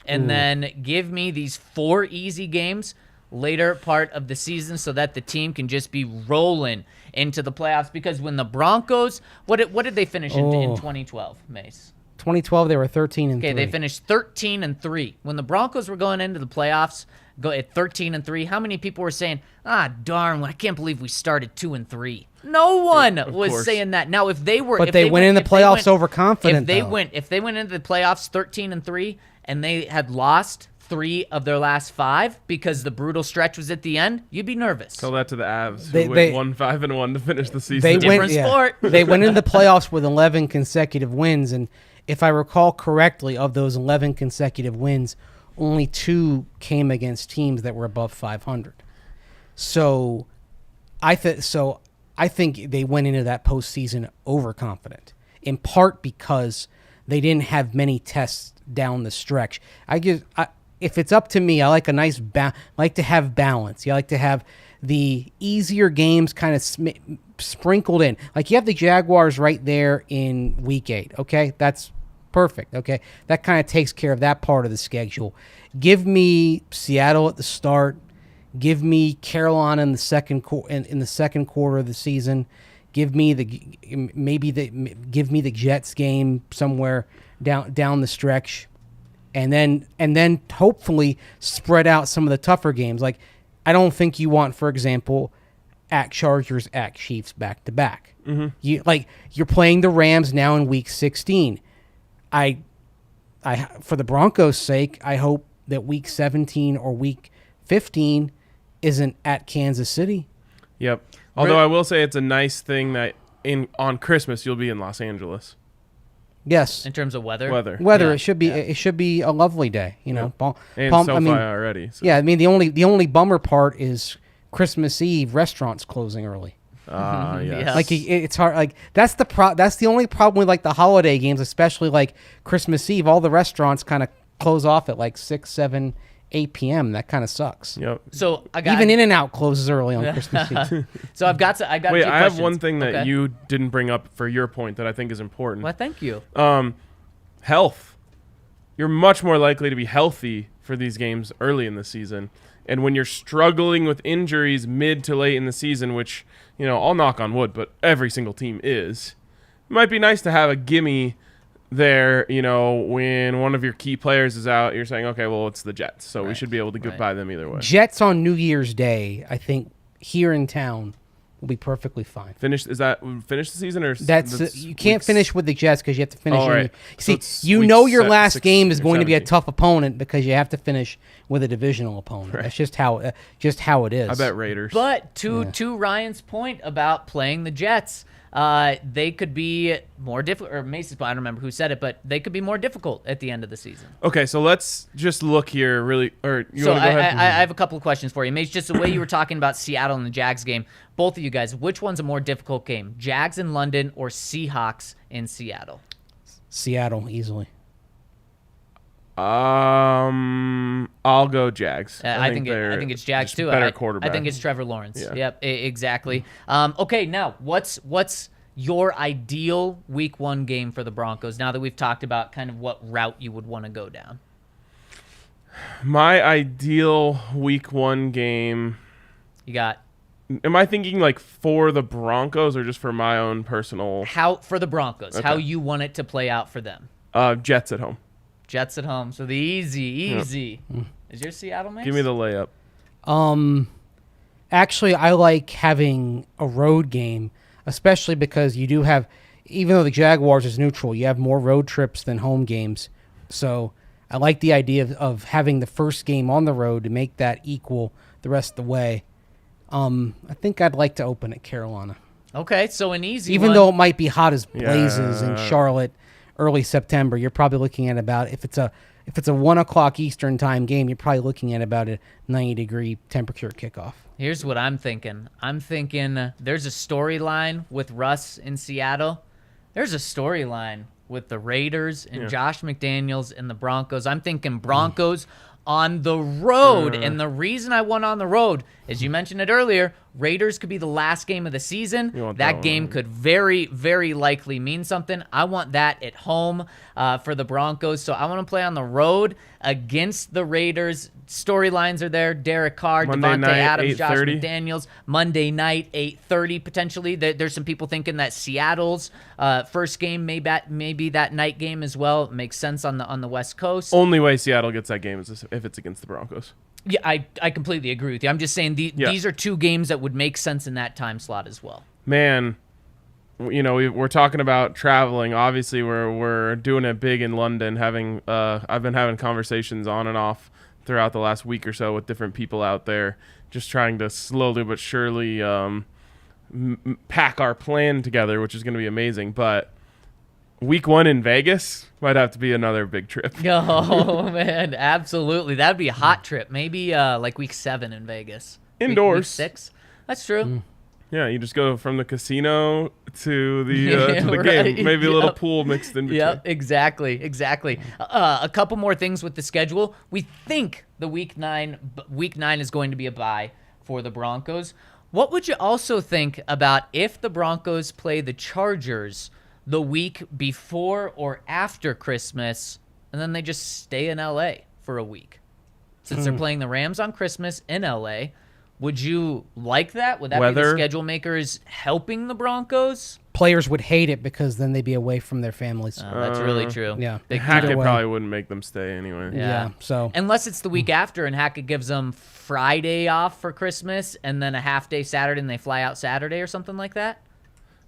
and then give me these 4 easy games later part of the season, so that the team can just be rolling into the playoffs. Because when the Broncos, what did they finish in 2012, Mace? 2012, they were 13-3. Okay, they finished 13-3. When the Broncos were going into the playoffs, go at 13-3. How many people were saying, darn, I can't believe we started 2-3? No one was saying that. Now, if they were, but they went in the playoffs overconfident. If they went into the playoffs 13-3 and they had lost 3 of their last 5 because the brutal stretch was at the end, you'd be nervous. Tell that to the Avs, who went 1-5-1 to finish the season. Different sport. They went into the playoffs with 11 consecutive wins, and if I recall correctly, of those 11 consecutive wins, only 2 came against teams that were above 500. So I think they went into that postseason overconfident, in part because they didn't have many tests down the stretch. If it's up to me, I like a nice like to have balance. You like to have the easier games kind of sprinkled in. Like you have the Jaguars right there in week 8. Okay, that's perfect. Okay, that kind of takes care of that part of the schedule. Give me Seattle at the start. Give me Carolina in the second quarter of the season. Give me the Jets game somewhere down the stretch. And then hopefully spread out some of the tougher games. Like, I don't think you want, for example, at Chargers, at Chiefs back to back. You're playing the Rams now in week 16. I for the Broncos' sake, I hope that week 17 or week 15 isn't at Kansas City. Yep. Although I will say it's a nice thing that on Christmas you'll be in Los Angeles. Yes. In terms of weather, yeah. It should be a lovely day, you know. And SoFi already. So. Yeah, I mean the only bummer part is Christmas Eve restaurants closing early. Yes. Like it's hard. Like that's the only problem with like the holiday games, especially like Christmas Eve. All the restaurants kind of close off at like 6, 7, 8 p.m. That kind of sucks. Yep. So even In-N-Out closes early on Christmas Eve. So I've got Wait, I have one thing that you didn't bring up for your point that I think is important. Well, thank you. Health. You're much more likely to be healthy for these games early in the season. And when you're struggling with injuries mid to late in the season, which, I'll knock on wood, but every single team is, it might be nice to have a gimme there, when one of your key players is out, you're saying, okay, well, it's the Jets, so we should be able to get by them either way. Jets on New Year's Day, I think, here in town, will be perfectly fine. Finish the season or You can't finish with the Jets because you have to finish. Right. See, So you week know your last game is 16 or going to be a 17. tough opponent because you have to finish with a divisional opponent. Right. That's just how it is. I bet Raiders. But to Ryan's point about playing the Jets, they could be more difficult. Or Mace's point, I don't remember who said it, but they could be more difficult at the end of the season. Okay, so let's just look here really. Or you So want to go ahead? I have a couple of questions for you. Mace, just the way you were talking about Seattle and the Jags game, both of you guys, which one's a more difficult game? Jags in London or Seahawks in Seattle? Seattle easily. I'll go Jags. I think it's Jags just too. Better quarterback. I think it's Trevor Lawrence. Yeah. Yep, exactly. Okay, now what's your ideal Week 1 game for the Broncos? Now that we've talked about kind of what route you would want to go down. My ideal Week 1 game. You got Am I thinking like for the Broncos or just for my own personal? how for the Broncos, how Okay. you want it to play out for them. Jets at home. Jets at home, so the easy. Is your Seattle, Mace? Give me the layup. Actually, I like having a road game, especially because you do have, even though the Jaguars is neutral, you have more road trips than home games. So I like the idea of having the first game on the road to make that equal the rest of the way. I think I'd like to open at Carolina. Okay, so an easy Even one. though it might be hot as blazes in Yeah. Charlotte early September, you're probably looking at about, if it's a 1 o'clock Eastern time game, you're probably looking at about a 90-degree temperature kickoff. Here's what I'm thinking. I'm thinking there's a storyline with Russ in Seattle. There's a storyline with the Raiders and Josh McDaniels and the Broncos. I'm thinking Broncos on the road. And the reason I want on the road, as you mentioned it earlier, Raiders could be the last game of the season. You want That that game one. could very, very likely mean something. I want that at home for the Broncos. So I want to play on the road against the Raiders. Storylines are there. Derek Carr, Monday Devontae night, Adams, Josh 8:30. McDaniels. Monday night, 8:30 potentially. There's some people thinking that Seattle's first game may be that night game as well. It makes sense on the West Coast. Only way Seattle gets that game is if it's against the Broncos. Yeah, I completely agree with you. I'm just saying these are two games that would make sense in that time slot as well. Man, we're talking about traveling. Obviously, we're doing it big in London. I've been having conversations on and off throughout the last week or so with different people out there, just trying to slowly but surely pack our plan together, which is going to be amazing. But Week 1 in Vegas might have to be another big trip. Oh, man, absolutely. That would be a hot trip. Maybe like Week 7 in Vegas. Indoors. Week 6. That's true. Yeah, you just go from the casino to the Right, game. Maybe a little yep. pool mixed in between. Yep, exactly. A couple more things with the schedule. We think the Week 9 is going to be a bye for the Broncos. What would you also think about if the Broncos play the Chargers the week before or after Christmas, and then they just stay in L.A. for a week? Since they're playing the Rams on Christmas in L.A., would you like that? Would that be the Weather. schedule makers helping the Broncos? Players would hate it because then they'd be away from their families. That's really true. yeah. Big Hackett Either way. probably wouldn't make them stay anyway. Yeah. So Unless it's the week after and Hackett gives them Friday off for Christmas and then a half day Saturday and they fly out Saturday or something like that.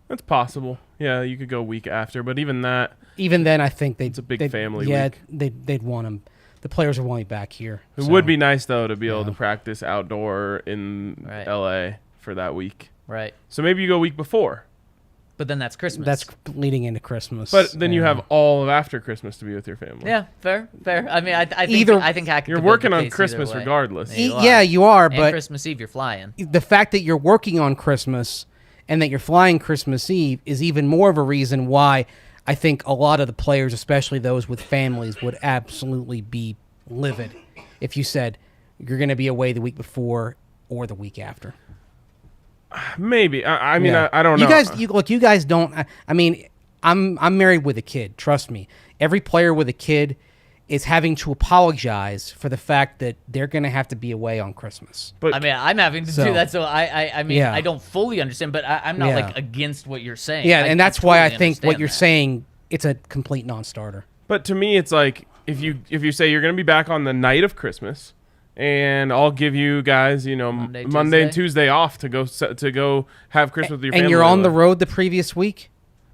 That's possible. Yeah, you could go week after, but even that, even then, I think It's a big family Yeah, week. they'd want them. The players would want me back here. it So, would be nice though to be able to practice outdoor in Right. LA for that week. Right. So maybe you go week before, But then that's Christmas. That's leading into Christmas. but then you Yeah. have all of after Christmas to be with your family. yeah, fair. I mean, I think Either- I think Hackett You're could build working the on case either Christmas way. regardless. You are. Yeah, you are, And but Christmas Eve you're flying. the fact that you're working on Christmas and that you're flying Christmas Eve is even more of a reason why I think a lot of the players, especially those with families, would absolutely be livid if you said you're going to be away the week before or the week after. Maybe. I mean, Yeah. I don't know. You guys don't. I mean, I'm married with a kid. Trust me. Every player with a kid is having to apologize for the fact that they're going to have to be away on Christmas. But I mean, I'm having to So- do that, so I mean, Yeah. I don't fully understand, but I'm not Yeah. like against what you're saying. Yeah, and that's why I totally think what understand you're that. saying, it's a complete non-starter. But to me, it's like if you say you're going to be back on the night of Christmas, and I'll give you guys, Monday, Monday and Tuesday? Tuesday off to go have Christmas with your family. And you're on the road the previous week?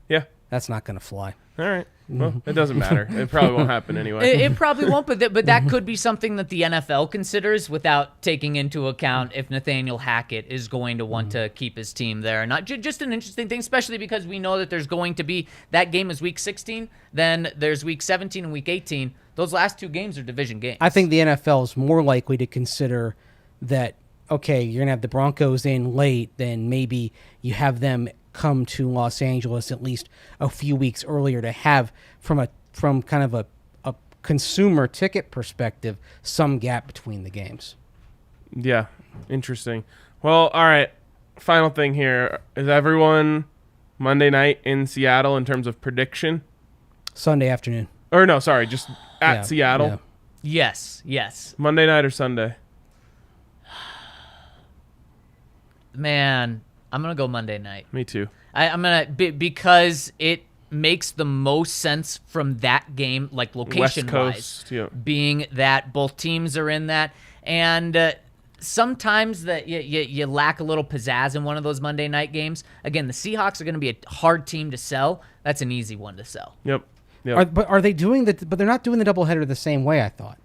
Yeah. That's not going to fly. All right. Well, it doesn't matter. It probably won't happen anyway. It probably won't, but that could be something that the NFL considers without taking into account if Nathaniel Hackett is going to want to keep his team there. Not just an interesting thing, especially because we know that there's going to be that game is week 16, then there's week 17 and week 18. Those last 2 games are division games. I think the NFL is more likely to consider that, okay, you're going to have the Broncos in late, then maybe you have them come to Los Angeles at least a few weeks earlier to have, from kind of a consumer ticket perspective, some gap between the games. Yeah, interesting. Well, all right. Final thing here. Is everyone Monday night in Seattle in terms of prediction? Sunday afternoon. Or no, sorry, just at Yeah, Seattle. yeah. Yes. Monday night or Sunday? Man, I'm going to go Monday night. Me too. I'm going to, because it makes the most sense from that game, like location-wise, West Coast, yeah. being that both teams are in that. And sometimes that you lack a little pizzazz in one of those Monday night games. Again, the Seahawks are going to be a hard team to sell. That's an easy one to sell. Yep. Yep. But are they doing but they're not doing the doubleheader the same way, I thought.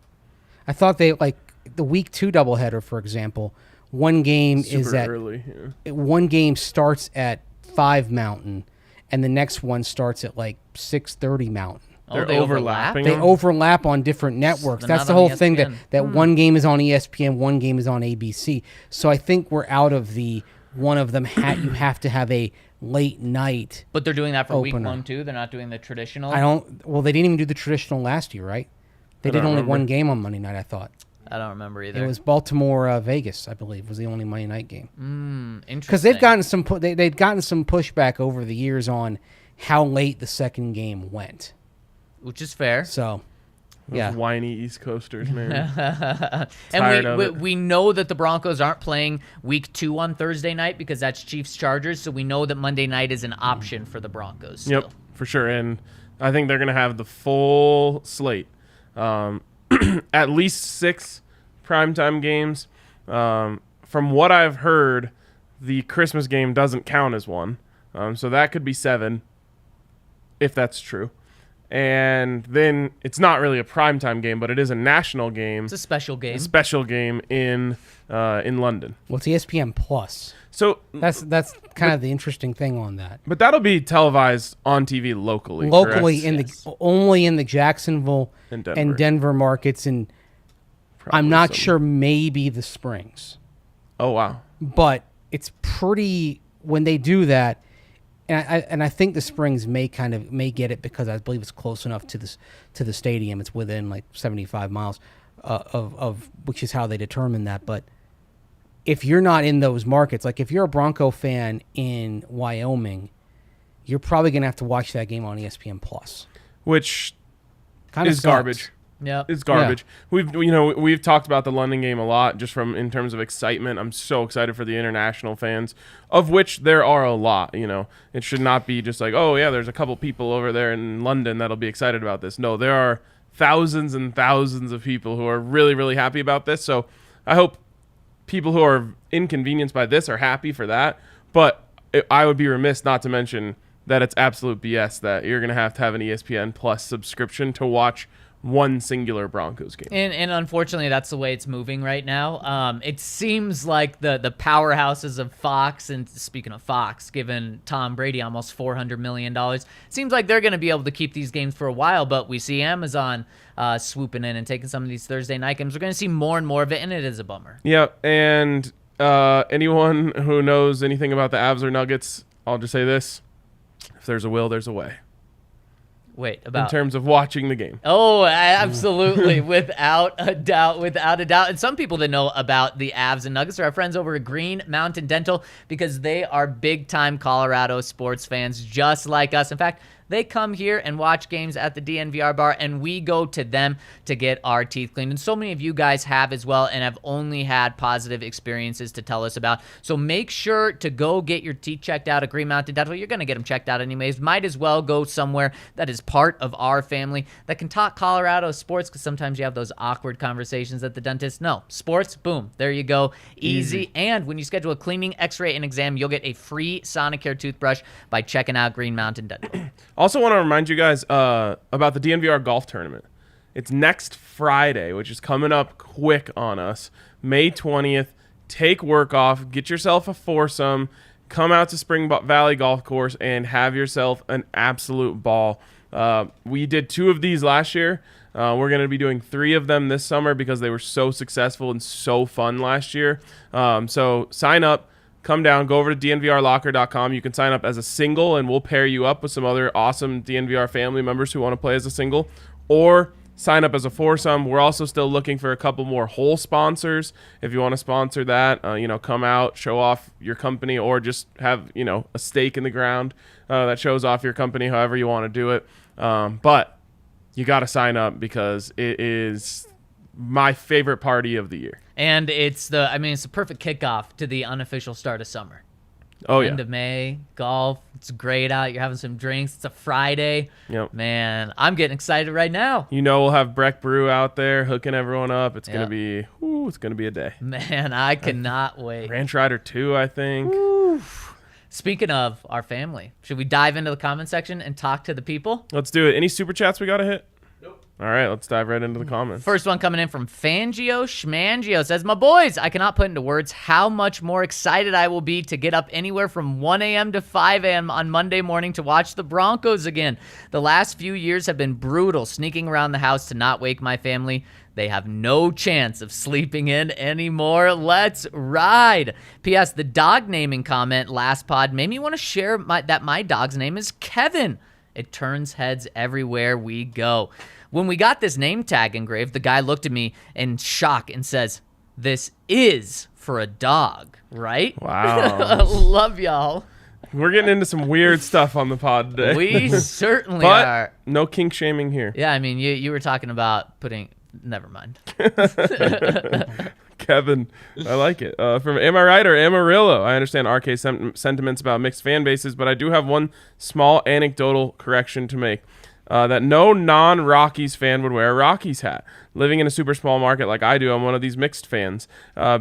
I thought they, like, the week 2 doubleheader, for example, one game Super is at early. Yeah. one game starts at 5 Mountain, and the next one starts at like 6:30 Mountain. They're they overlapping. They them? overlap on different networks. They're That's not the on whole thing, ESPN. that one game is on ESPN, one game is on ABC. So I think we're out of the one of them. You have to have a late night. But they're doing that for week Opener. 1 too. They're not doing the traditional. Well, they didn't even do the traditional last year, right? They I did don't only remember. one game on Monday night, I thought. I don't remember either. It was Baltimore Vegas, I believe, was the only Monday night game. Interesting. Because they've gotten they've gotten some pushback over the years on how late the second game went. which is fair. So, Those yeah. whiny East Coasters, man. And Tired of it. we know that the Broncos aren't playing week 2 on Thursday night because that's Chiefs-Chargers, so we know that Monday night is an option for the Broncos still. Yep, for sure. And I think they're going to have the full slate. At least 6 primetime games. From what I've heard, the Christmas game doesn't count as one. So that could be 7, if that's true. And then it's not really a primetime game, but it is a national game. It's a special game. A special game in London. Well, it's ESPN Plus. So That's kind of the interesting thing on that. but that'll be televised on TV locally. Locally correct? only in the Jacksonville And and Denver. Denver markets, and Probably I'm not some. sure, maybe the Springs. Oh wow. But it's pretty when they do that, and I think the Springs may get it because I believe it's close enough to the stadium. It's within like 75 miles of which is how they determine that. But if you're not in those markets, like if you're a Bronco fan in Wyoming, you're probably gonna have to watch that game on ESPN Plus. Which Kind of is garbage. Yep. It's garbage. We've talked about the London game a lot, just from in terms of excitement. I'm so excited for the international fans, of which there are a lot. It should not be just like, oh yeah, there's a couple people over there in London that'll be excited about this. No, there are thousands and thousands of people who are really, really happy about this. So I hope people who are inconvenienced by this are happy for that. But I would be remiss not to mention that it's absolute BS that you're going to have an ESPN Plus subscription to watch one singular Broncos game. And unfortunately, that's the way it's moving right now. It seems like the powerhouses of Fox, and speaking of Fox, giving Tom Brady almost $400 million, seems like they're going to be able to keep these games for a while, but we see Amazon swooping in and taking some of these Thursday night games. We're going to see more and more of it, and it is a bummer. Yeah, and anyone who knows anything about the Avs or Nuggets, I'll just say this. If there's a will, there's a way. Wait, In about... terms of watching the game. Oh, absolutely, without a doubt. And some people that know about the Avs and Nuggets are our friends over at Green Mountain Dental because they are big-time Colorado sports fans just like us. In fact, They come here and watch games at the DNVR bar, and we go to them to get our teeth cleaned. And so many of you guys have as well and have only had positive experiences to tell us about. So make sure to go get your teeth checked out at Green Mountain Dental. You're going to get them checked out anyways. Might as well go somewhere that is part of our family that can talk Colorado sports, because sometimes you have those awkward conversations at the dentist. No, sports, boom, there you go. Easy. And when you schedule a cleaning, x-ray, and exam, you'll get a free Sonicare toothbrush by checking out Green Mountain Dental. Also want to remind you guys about the DNVR golf tournament. It's next Friday, which is coming up quick on us, May 20th. Take work off, get yourself a foursome, come out to Spring Valley Golf Course, and have yourself an absolute ball. We did 2 of these last year. We're going to be doing 3 of them this summer because they were so successful and so fun last year. So sign up, come down, go over to dnvrlocker.com. You can sign up as a single, and we'll pair you up with some other awesome DNVR family members who want to play as a single, or sign up as a foursome. We're also still looking for a couple more hole sponsors. If you want to sponsor that, come out, show off your company, or just have, a stake in the ground that shows off your company, however you want to do it. But you got to sign up because it is my favorite party of the year. And it's the perfect kickoff to the unofficial start of summer. Oh, yeah. End of May, golf. It's great out. You're having some drinks. It's a Friday. Yep. Man, I'm getting excited right now. We'll have Breck Brew out there hooking everyone up. It's gonna be a day. Man, I cannot wait. Ranch Rider 2, I think. Oof. Speaking of our family, should we dive into the comment section and talk to the people? Let's do it. Any super chats we gotta hit? All right, let's dive right into the comments. First one coming in from Fangio Schmangio says, "My boys, I cannot put into words how much more excited I will be to get up anywhere from 1 a.m. to 5 a.m. on Monday morning to watch the Broncos again. The last few years have been brutal, sneaking around the house to not wake my family. They have no chance of sleeping in anymore. Let's ride." P.S. The dog naming comment last pod made me want to share that my dog's name is Kevin. It turns heads everywhere we go. When we got this name tag engraved, the guy looked at me in shock and says, "This is for a dog, right?" Wow. Love y'all. We're getting into some weird stuff on the pod today. We certainly but are. No kink shaming here. Yeah, you were talking about putting... Never mind. Kevin, I like it. From Am I Right or Amarillo? I understand RK sentiments about mixed fan bases, but I do have one small anecdotal correction to make. That no non-Rockies fan would wear a Rockies hat. Living in a super small market like I do, I'm one of these mixed fans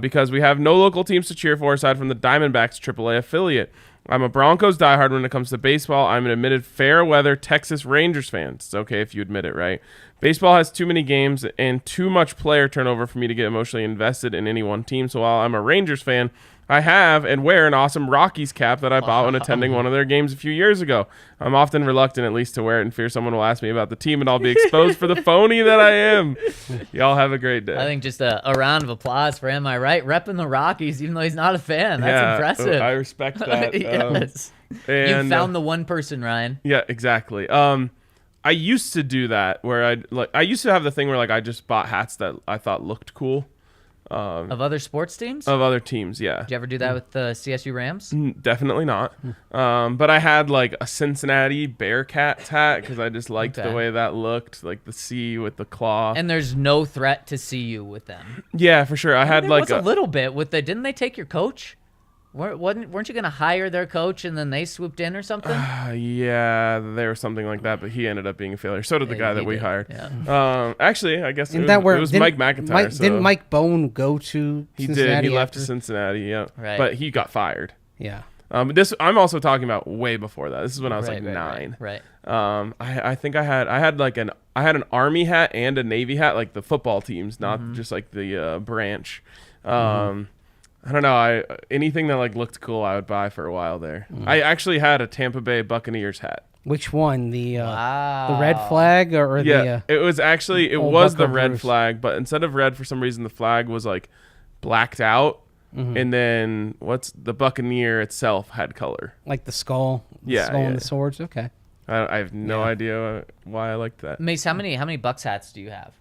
because we have no local teams to cheer for aside from the Diamondbacks AAA affiliate. I'm a Broncos diehard when it comes to baseball. I'm an admitted fair-weather Texas Rangers fan. It's okay if you admit it, right? Baseball has too many games and too much player turnover for me to get emotionally invested in any one team. So while I'm a Rangers fan, I have and wear an awesome Rockies cap that I bought when attending one of their games a few years ago. I'm often reluctant at least to wear it in fear someone will ask me about the team and I'll be exposed for the phony that I am. Y'all have a great day. I think just a round of applause for Am I Right? Repping the Rockies, even though he's not a fan. That's impressive. I respect that. Yes. And, you found the one person, Ryan. Yeah, exactly. I used to do that where I used to have the thing where I just bought hats that I thought looked cool. Of other sports teams? Of other teams, yeah. Did you ever do that with the CSU Rams? Definitely not. But I had a Cincinnati Bearcats hat because I just liked the way that looked, like the C with the claw. And there's no threat to see you with them. Yeah, for sure. I had a little bit with didn't they take your coach? Weren't you going to hire their coach and then they swooped in or something? Yeah, there was something like that, but he ended up being a failure. So did the guy that we hired. Yeah. Actually, I guess it was Mike McIntyre. Didn't Mike Bone go to Cincinnati? He did. He left to Cincinnati, yeah. Right. But he got fired. Yeah. I'm also talking about way before that. This is when I was 9. Right. I think I had an Army hat and a Navy hat, like the football teams, not just the branch. I don't know. Anything that looked cool, I would buy for a while there. I actually had a Tampa Bay Buccaneers hat. Which one? The red flag or the? It was actually the red flag, but instead of red, for some reason, the flag was blacked out, and then the Buccaneer itself had color, like the skull, and the swords. Okay. I have no idea why I liked that. Mace, how many Bucks hats do you have?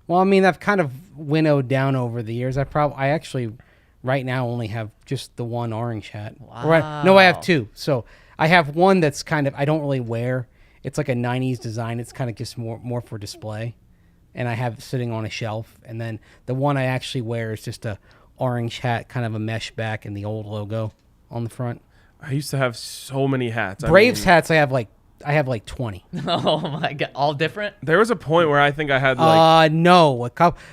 Well, I mean, I've kind of winnowed down over the years. I actually right now I only have just the one orange hat. Wow. No, I have two. So I have one that's kind of I don't really wear. It's like a 90s design. It's kind of just more for display. And I have it sitting on a shelf. And then the one I actually wear is just a orange hat, kind of a mesh back, and the old logo on the front. I used to have so many hats. Braves hats, I have like 20. Oh my god, all different. There was a point where I think I had like No,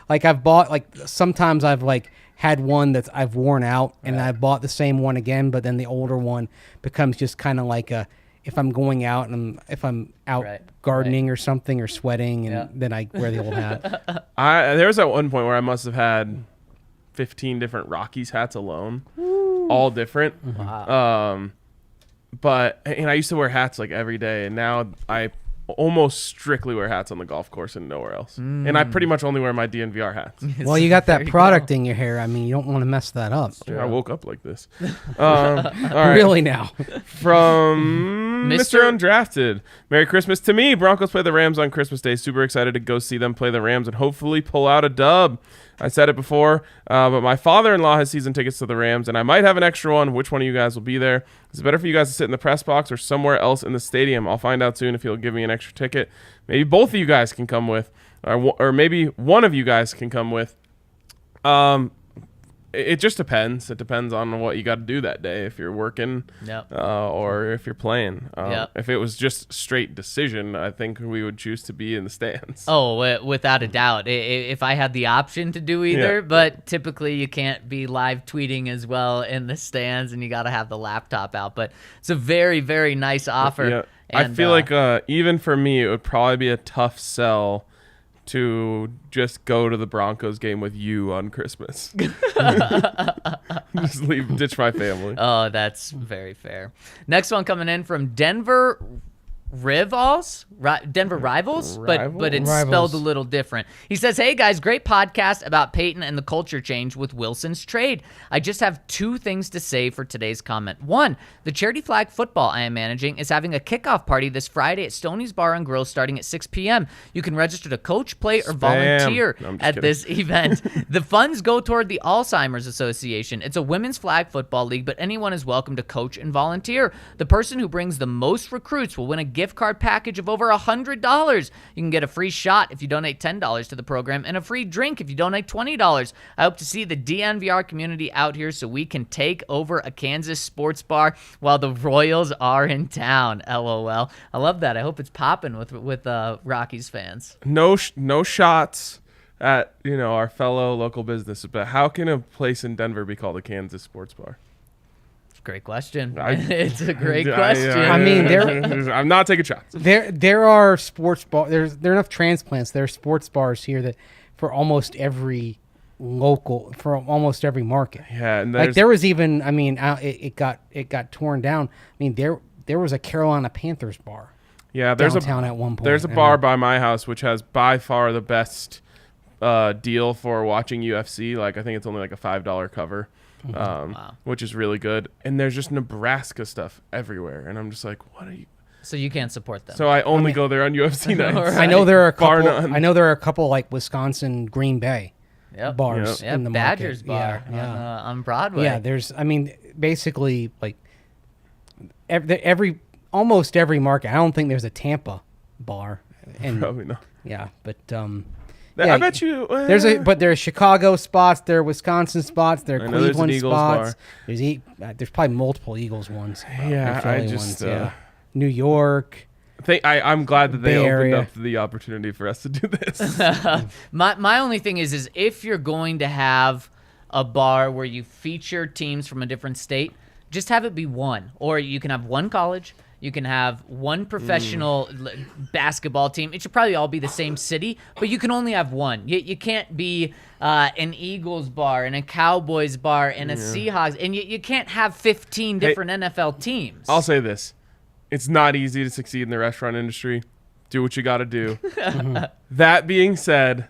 I've bought sometimes I've had one that I've worn out, and I bought the same one again, but then the older one becomes just kind of like if I'm going out and if I'm out gardening or something or sweating, and then I wear the old hat. there was at one point where I must have had 15 different Rockies hats alone, all different. Wow. And I used to wear hats like every day, and now I almost strictly wear hats on the golf course and nowhere else. And I pretty much only wear my DNVR hats. Well, you got that There you product go. in your hair. I mean, you don't want to mess that up. I woke up like this. All right. Really now. From Mr. Mr. Undrafted. Merry Christmas to me. Broncos play the Rams on Christmas Day. Super excited to go see them play the Rams and hopefully pull out a dub. I said it before, but my father-in-law has season tickets to the Rams, and I might have an extra one. Which one of you guys will be there? Is it better for you guys to sit in the press box or somewhere else in the stadium? I'll find out soon if he'll give me an extra ticket. Maybe both of you guys can come with, or maybe one of you guys can come with. It just depends. It depends on what you got to do that day. If you're working, or if you're playing. If it was just straight decision, I think we would choose to be in the stands. Oh, without a doubt. If I had the option to do either, but typically you can't be live tweeting as well in the stands, and you got to have the laptop out. But it's a very, very nice offer. Yeah. And, I feel like even for me, it would probably be a tough sell to just go to the Broncos game with you on Christmas. Just ditch my family. Oh, that's very fair. Next one coming in from Denver Rivals, Denver Rivals, but it's spelled a little different. He says, "Hey guys, great podcast about Peyton and the culture change with Wilson's trade. I just have two things to say for today's comment. One, the charity flag football I am managing is having a kickoff party this Friday at Stoney's Bar and Grill starting at 6 p.m. You can register to coach, play, or volunteer No, I'm just at kidding. this event. The funds go toward the Alzheimer's Association. It's a women's flag football league, but anyone is welcome to coach and volunteer. The person who brings the most recruits will win a gift card package of over $100. You can get a free shot if you donate $10 to the program and a free drink if you donate $20. I hope to see the DNVR community out here so we can take over a Kansas sports bar while the Royals are in town. LOL. I love that. I hope it's popping with Rockies fans. No shots at our fellow local businesses, but how can a place in Denver be called a Kansas sports bar? Great question. It's a great I question. mean, I'm not taking shots. There are sports bar. There are enough transplants. There are sports bars here that for almost every almost every market. Yeah, and like there was even. I mean, it got torn down. I mean, there was a Carolina Panthers bar. Yeah, there's downtown at one point. There's a bar by my house which has by far the best deal for watching UFC. Like I think it's only like a $5 cover. Wow. Which is really good. And there's just Nebraska stuff everywhere. And I'm just like, what are you? So you can't support them. So I only go there on UFC nights. Right. I know there are a Bar couple. none. I know there are a couple like Wisconsin, Green Bay bars Yep, in the Badgers market. bar on Broadway. Yeah, there's. I mean, basically like almost every market. I don't think there's a Tampa bar. And Probably not. yeah, but I bet you. there's Chicago spots, there are Wisconsin spots, there are I know there's an Cleveland Eagles spots. bar. There's probably multiple Eagles ones. Yeah, and Philly I just. ones, New York. I'm glad that they Bay opened Area. up the opportunity for us to do this. My only thing is if you're going to have a bar where you feature teams from a different state, just have it be one. Or you can have one college. You can have one professional basketball team. It should probably all be the same city, but you can only have one. You can't be an Eagles bar and a Cowboys bar and a Seahawks, and you can't have 15 different NFL teams. I'll say this. It's not easy to succeed in the restaurant industry. Do what you got to do. That being said,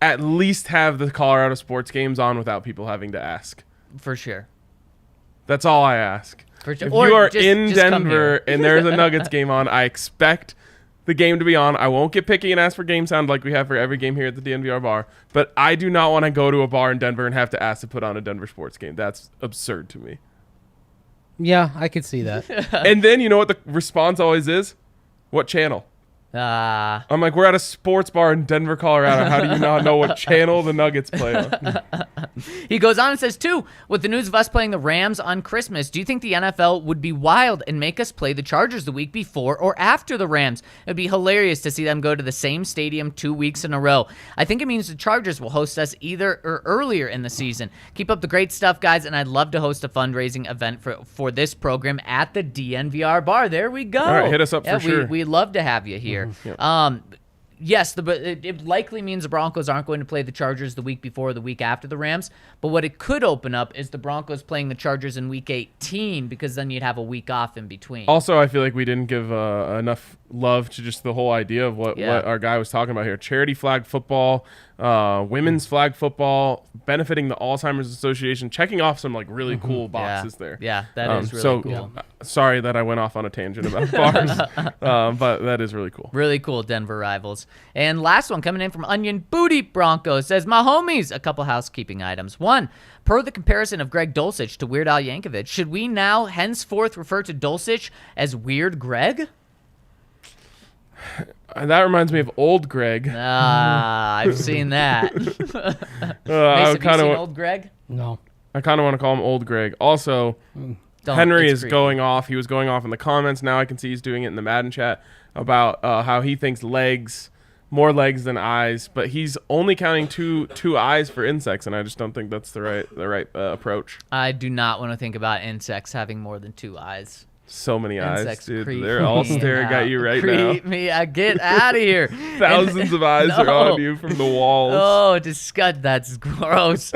at least have the Colorado sports games on without people having to ask. For sure. That's all I ask. For sure. If Or you are just- in just come Denver here. and there's a Nuggets game on, I expect the game to be on. I won't get picky and ask for game sound like we have for every game here at the DNVR bar, but I do not want to go to a bar in Denver and have to ask to put on a Denver sports game. That's absurd to me. Yeah, I could see that. And then you know what the response always is? What channel? I'm like, we're at a sports bar in Denver, Colorado. How do you not know what channel the Nuggets play on? He goes on and says, too, with the news of us playing the Rams on Christmas, do you think the NFL would be wild and make us play the Chargers the week before or after the Rams? It would be hilarious to see them go to the same stadium 2 weeks in a row. I think it means the Chargers will host us either or earlier in the season. Keep up the great stuff, guys, and I'd love to host a fundraising event for this program at the DNVR bar. There we go. All right, hit us up for sure. We'd love to have you here. Yes, it likely means the Broncos aren't going to play the Chargers the week before or the week after the Rams. But what it could open up is the Broncos playing the Chargers in Week 18, because then you'd have a week off in between. Also, I feel like we didn't give enough love to just the whole idea of what our guy was talking about here. Charity flag football, women's flag football, benefiting the Alzheimer's Association, checking off some like really cool boxes there. Yeah, that is really cool. Sorry that I went off on a tangent about bars, but that is really cool. Really cool Denver rivals. And last one coming in from Onion Booty Broncos says, my homies, a couple housekeeping items. One, per the comparison of Greg Dulcich to Weird Al Yankovic, should we now henceforth refer to Dulcich as Weird Greg? That reminds me of Old Greg. I've seen that. Mace, have you seen Old Greg? No. I kind of want to call him Old Greg. Also, Henry is going off. He was going off in the comments. Now I can see he's doing it in the Madden chat about how he thinks more legs than eyes, but he's only counting two eyes for insects, and I just don't think that's the right approach. I do not want to think about insects having more than 2 eyes. So many Insects eyes, dude. They're all staring at you right now. Creep me. Get out of here. Thousands of eyes are on you from the walls. Oh, disgust. That's gross.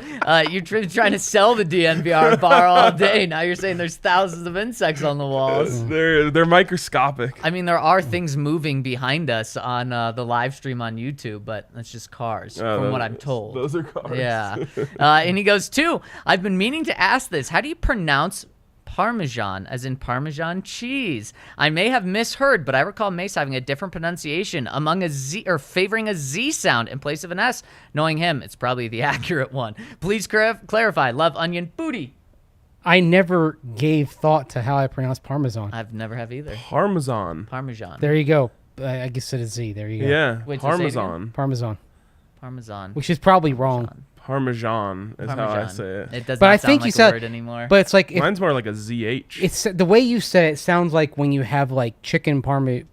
You're trying to sell the DNVR bar all day. Now you're saying there's thousands of insects on the walls. They're microscopic. I mean, there are things moving behind us on the live stream on YouTube, but that's just cars, from what I'm told. Those are cars. Yeah. And he goes, 2, I've been meaning to ask this. How do you pronounce Parmesan, as in Parmesan cheese? I may have misheard, but I recall Mace having a different pronunciation among a Z, or favoring a Z sound in place of an S. Knowing him, it's probably the accurate one. Please clarify. Love, Onion Booty. I never gave thought to how I pronounce Parmesan. I've never have either. Parmesan. There you go. I guess it is Z. There you go. Yeah. Wait, Parmesan. Parmesan. Which is probably wrong. Parmesan is how I say it. It does but not I sound think like you said, a word anymore. But it's like mine's more like a ZH. It's the way you said it sounds like when you have like chicken Parmigiana.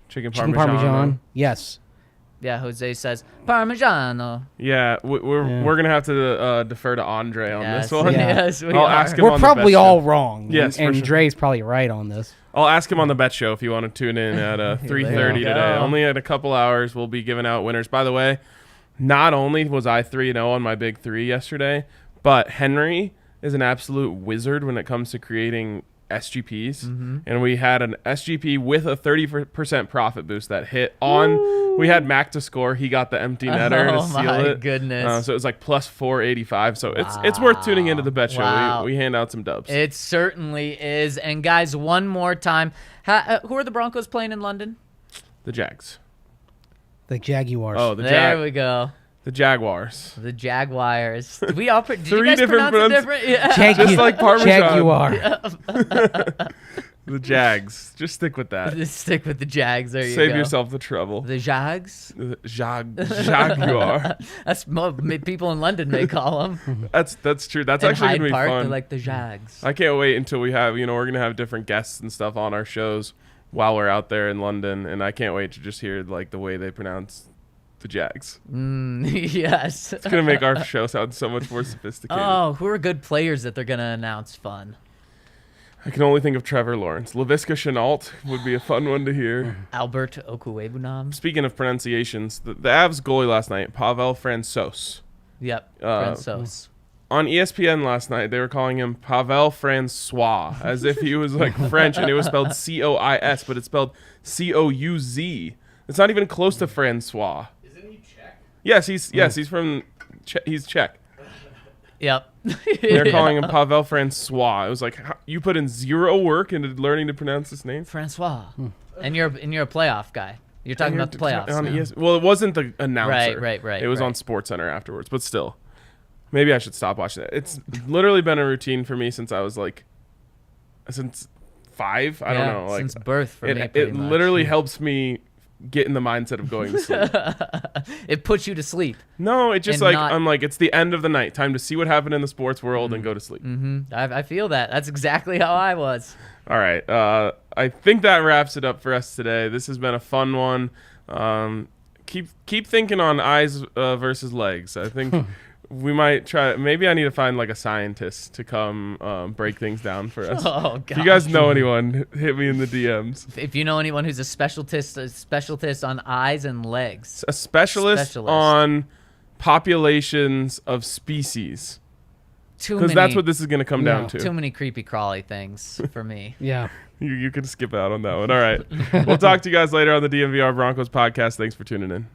Chicken Parmesan. Yes. Yeah, Jose says Parmigiano. Yeah, we're gonna have to defer to Andre on this one. Yes, I'll ask him. We're on probably the all wrong. Yes, and sure. Dre's probably right on this. I'll ask him on the bet show if you want to tune in at 3:30 today. Only in a couple hours, we'll be giving out winners. By the way, not only was I 3-0 on my big 3 yesterday, but Henry is an absolute wizard when it comes to creating SGPs. And we had an SGP with a 30% profit boost that hit on. Woo! We had Mac to score. He got the empty netter to seal it. Oh my goodness! So it was like plus 485. So it's worth tuning into the bet show. Wow. We hand out some dubs. It certainly is. And guys, one more time, who are the Broncos playing in London? The Jags. The Jaguars. Oh, there we go. The Jaguars. The Jaguars. We all did 3 you guys different pronounce it different? Yeah. Just like Parmesan. Jaguar. The Jags. Just stick with that. Just stick with the Jags. There you go. Save yourself the trouble. The Jags. Jaguar. That's people in London may call them. That's true. That's in actually Hyde gonna be Park, fun. They're like the Jags. I can't wait until we have. We're gonna have different guests and stuff on our shows while we're out there in London, and I can't wait to just hear like the way they pronounce the Jags. Yes. It's going to make our show sound so much more sophisticated. Oh, who are good players that they're going to announce fun? I can only think of Trevor Lawrence. Laviska Shenault would be a fun one to hear. Albert Okwuegbunam. Speaking of pronunciations, the Avs goalie last night, Pavel Francouz. Yep, Francouz. On ESPN last night, they were calling him Pavel Francois, as if he was like French, and it was spelled C-O-I-S, but it's spelled C-O-U-Z. It's not even close to Francois. Isn't he Czech? Yes, he's from he's Czech. Yep. They're calling him Pavel Francois. It was like, you put in zero work into learning to pronounce this name? Francois. And you're a playoff guy. You're talking about the playoffs. Well, it wasn't the announcer. Right. It was on SportsCenter afterwards, but still. Maybe I should stop watching it. It's literally been a routine for me since 5. I don't know. Like, since birth for me. It literally helps me get in the mindset of going to sleep. It puts you to sleep. No, it just I'm like, it's the end of the night. Time to see what happened in the sports world and go to sleep. I feel that. That's exactly how I was. All right. I think that wraps it up for us today. This has been a fun one. Keep thinking on eyes versus legs. I think we might try. Maybe I need to find like a scientist to come break things down for us. Oh, God. If you guys know anyone, hit me in the DMs. If you know anyone who's a specialist on eyes and legs. A specialist on populations of species. Because that's what this is going to come down to. Too many creepy crawly things for me. Yeah. You can skip out on that one. All right. We'll talk to you guys later on the DNVR Broncos podcast. Thanks for tuning in.